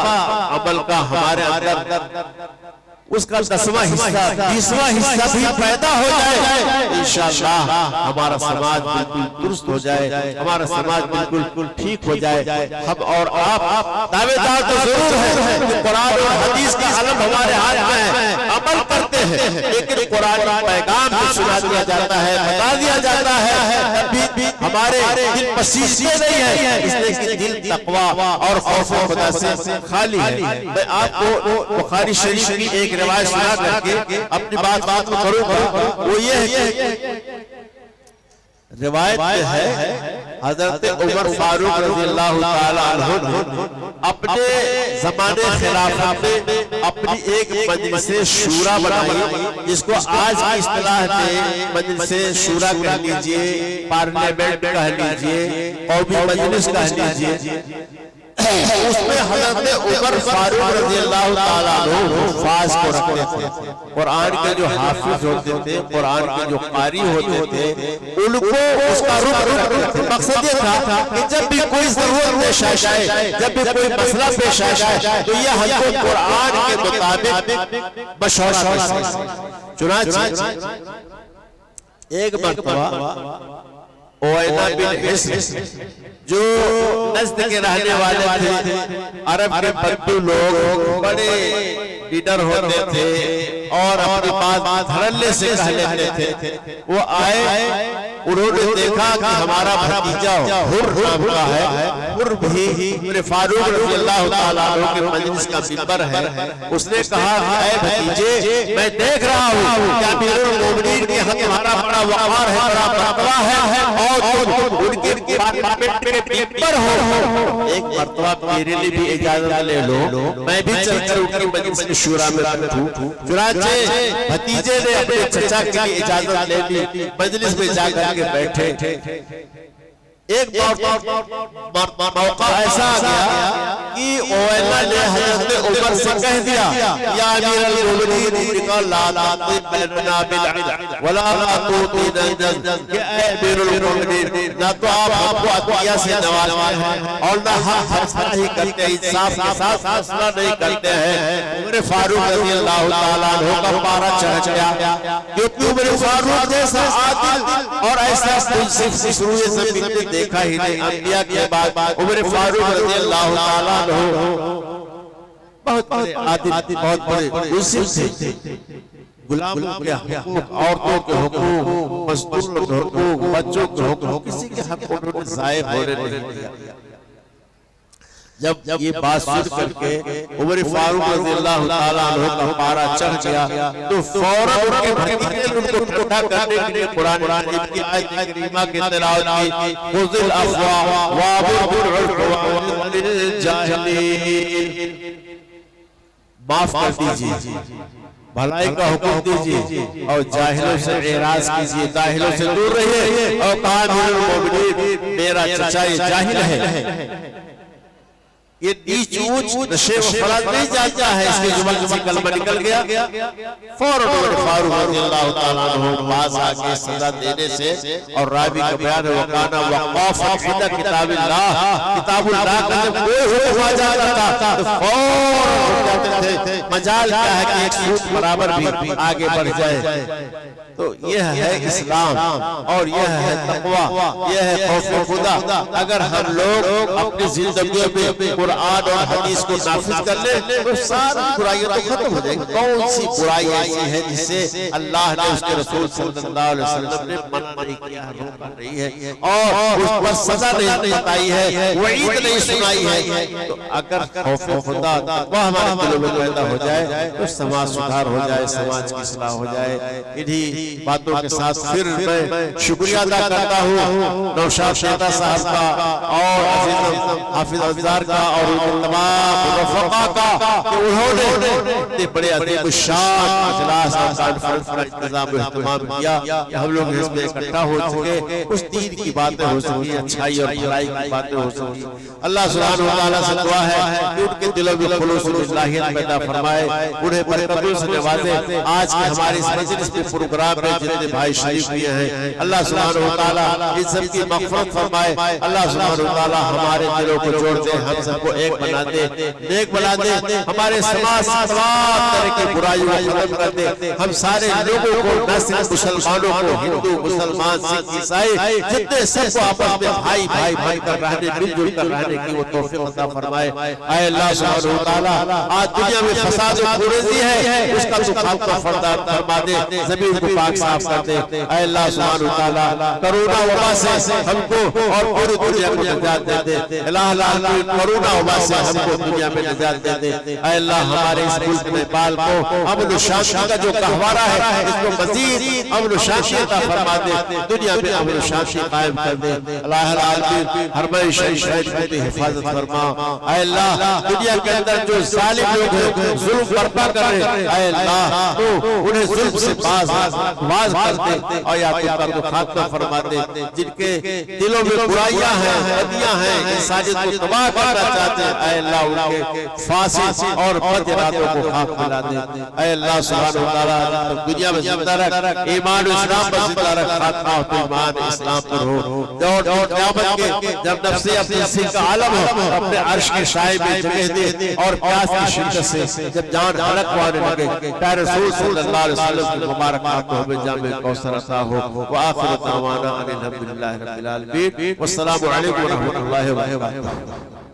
عمل کا ہمارے اندر اس کا 10واں حصہ 20واں حصہ بھی پیدا ہو جائے، انشاءاللہ ہمارا سماج بالکل درست ہو جائے، ہمارا سماج بالکل ٹھیک ہو جائے۔ ہم اور آپ دعوے دار تو ضرور ہیں کہ قرآن اور حدیث کا علم ہمارے ہاتھ میں ہے، عمل کرتے ہیں، لیکن قرآن پیغام بھی سنا دیا جاتا ہے، بتا دیا جاتا ہے، بھی ہمارے دل پسیجتے نہیں ہیں، اس لیے کہ دل تقوی اور خوف خدا سے خالی ہے۔ میں آپ کو بخاری شریف کی ایک روایت سنا کر کے اپنی بات کو کروں گا، وہ یہ ہے کہ روایت میں ہے حضرت عمر فاروق رضی اللہ تعالیٰ عنہ اپنے زمانے خلافت میں اپنی ایک مجلس شورا بنائی، جس کو آج کی اصطلاح میں مجلس شورا کہہ لیجئے، پارلیمنٹ کہہ لیجئے، قومی مجلس کہہ لیجئے۔ اس میں حضرت عمر فاروق رضی اللہ تعالیٰ عنہ حفاظ کو رکھتے تھے، قرآن کے جو حافظ ہوتے تھے، قرآن کے جو قاری ہوتے تھے، ان کو اس کا رخ رکھتے تھے۔ مقصد یہ تھا کہ جب بھی کوئی ضرورت پیش آئے، جب بھی کوئی مسئلہ پیش آئے تو یہ ہم کو قرآن کے مطابق مشورہ کر سکتے۔ چنانچہ ایک مرتبہ اوینا بن حصن جو نزد کے رہنے والے تھے، عرب کے بدو لوگ بڑے لیڈر ہوتے تھے اور اپنی بات دھڑلے سے کہہ لیتے تھے، وہ آئے، انہوں نے دیکھا کہ ہمارا بھتیجا حر نام کا ہے، حر بھی فاروق رضی اللہ تعالیٰ عنہ کے مجلس کا ممبر ہے۔ اس نے کہا کہ اے بھتیجے، میں دیکھ رہا ہوں کہ امیر المومنین کے حق تمہارا بڑا وقار ہے، بڑا مرتبہ ہے اور تم ان کے پارلیمنٹ کے ممبر ہو، ایک مرتبہ میرے لیے بھی اجازت لے لو، میں بھی چل کر ان کی مجلس کی شورا میں بیٹھوں۔ چنانچہ بھتیجے نے اپنے چچا کے لیے اجازت لے لی، مجلس میں جا کر کے بیٹھے۔ ایک موقع ایسا آ گیا کہ مولانا نے حضرت عمر سے کہہ دیا یا امیر المومنین لا تعطب بیننا بالعدل ولا تعطینا کہ اے امیر المومنین نہ تو آپ ہم کو عطیہ سے نوازتے ہیں اور نہ ہم فیصلہ ہی کرتے ہیں، انصاف کے ساتھ فیصلہ نہیں کرتے ہیں۔ عمر فاروق رضی اللہ تعالیٰ عنہ کا پارا چڑھ گیا، کیونکہ عمر فاروق جیسا عادل اور ایسا منصف روئے زمین میں دیکھا ہی نہیں۔ انبیاء کے بعد عمر فاروق رضی اللہ تعالیٰ عنہ بہت بڑے عادل، بہت بڑے منصف تھے۔ غلاموں کے حقوق، عورتوں کے حقوق، مزدوروں کے حقوق، بچوں کے حقوق، کسی کے حق انہوں نے ضائع ہونے نہیں دیا۔ جب یہ بات سن کر کے عمر فاروق رضی اللہ تعالیٰ عنہ کا پارا چڑھ گیا تو فوراً ان کے بھتیجے ان کو ٹھنڈا کرنے کے لیے قرآن مجید کی آیت کریمہ کی تلاوت کی، خذ العفو وامر بالعرف وعن الجاہلین، معاف کر دیجئے، بھلائی کا حکم دیجئے اور جاہلوں سے اعراض کیجئے، جاہلوں سے دور رہیے۔ اور کہا امیر المومنین میرا چچا یہ جاہل ہے، یہ نیچ اونچ نشے و فلاد نہیں جانتا ہے، اس کے زبان سے کلمہ نکل گیا۔ فوراً عمر فاروق رضی اللہ تعالیٰ عنہ باز آگے سزا دینے سے، اور راوی کا بیان ہے وَقَانَ وَقَافًا عِنْدَ کتاب اللہ، کتاب اللہ کا جب کوئی حکم آ جاتا تھا تو فوراً ہو جاتے تھے، مجال کیا ہے کہ ایک سوٹ برابر بھی آگے بڑھ جائے۔ تو یہ ہے اسلام اور یہ ہے تقوی، یہ ہے خوف خدا۔ اگر ہم لوگ اپنی زندگیوں میں قرآن اور حدیث کو نافذ کر لیں تو ساری برائیاں تو ختم ہو جائیں گی۔ کون سی برائی ایسی ہے جس سے اللہ نے اس کے رسول صلی اللہ علیہ وسلم نے منع نہیں کیا ہے، روکا نہیں ہے، اور اس پر سزا نہیں بتائی ہے، وعید نہیں سنائی ہے؟ تو اگر خوف خدا تقوی ہمارے دلوں میں پیدا ہو جائے تو سماج سدھار ہو جائے، سماج کی اصلاح ہو جائے۔ انہی باتوں کے ساتھ پھر میں شکریہ ادا کرتا ہوں نوشاد شیخ صاحب کا اور عزیز حافظ افزار کا اور تمام رفقا کا کہ انہوں نے اتنے بڑے عظیم الشان اجلاس اور کانفرنس کا انتظام و اہتمام کیا کہ ہم لوگ اس میں اکٹھا ہو سکے، کچھ دین کی باتیں ہو سکی، اچھائی اور بھلائی کی باتیں ہو سکی۔ اللہ سبحانہ وتعالیٰ سے دعا ہے کہ ان کے دلوں میں خلوص و اصلاحیت پیدا فرمائے، انہیں برکتوں سے نوازے۔ آج کے ہماری اس مجلس میں پروگرام میں جتنے بھائی شریف ہوئے ہیں اللہ سبحانہ وتعالیٰ ان سب کی مغفرت فرمائے۔ اللہ سبحانہ وتعالیٰ ہمارے دلوں کو جوڑ دے، ہم سب کو ایک بنا دے، نیک بنا دے، ہمارے سماج سے تمام طرح کی برائیوں کو ختم کر دے۔ ہم سارے لوگوں کو نہ صرف مسلمانوں کو، ہندو مسلمان سکھ عیسائی جتنے سب کو آپس میں بھائی بھائی بھائی کر رہنے، مل جل کر رہنے کی وہ توفیق عطا فرمائے۔ اے اللہ سبحانہ وتعالیٰ آج دنیا میں فساد و خونریزی ہے، اس کا تو خاتمہ فرما دے، زمین کو پاک صاف کر دے۔ اے اللہ سبحانہ وتعالیٰ کرونا وبا سے ہم کو اور پوری دنیا کو نجات دے دے۔ الہ العالمین کرونا وبا سے ہم کو دنیا میں نجات دے دے۔ اے اللہ ہمارے اس ملک نیپال کو امن و شانتی کا جو گہوارہ ہے اس کو مزید امن و شانتی عطا فرما دے، دنیا میں امن و شانتی قائم کر دے۔ الہ العالمین حرمین شریف کی حفاظت فرما۔ اے اللہ دنیا کے اندر جو ظالم لوگ ہیں ظلم برپا کر رہے، اے اللہ تو انہیں ظلم سے باز کر دے اور یا تو کر دو خاتمہ فرما دے۔ جن کے دلوں میں برائیاں ہیں، بدیاں ہیں، انسانیت کو تباہ کرنا چاہتے ہیں، اے اللہ ان کے فاسد اور بد ارادوں کو خاک ملا دے۔ اے اللہ سبحانہ وتعالیٰ دنیا میں زندہ رکھ، ایمان و اسلام پر زندہ رکھ، خاتمہ تو ایمان اسلام پر ہو۔ اور قیامت کے جب نفس اپنی سی کا عالم ہو اپنے عرش کے سائے میں جگہ دے اور پیاس کی شدت سے جب جان حلق کو آنے لگے کہ رسول صلی اللہ علیہ وسلم کی مبارک آنکھوں میں جامع کوثر عطا ہو۔ وآخر دعوانا ان الحمد للہ رب العالمین، والسلام علیکم ورحمۃ اللہ وبرکاتہ۔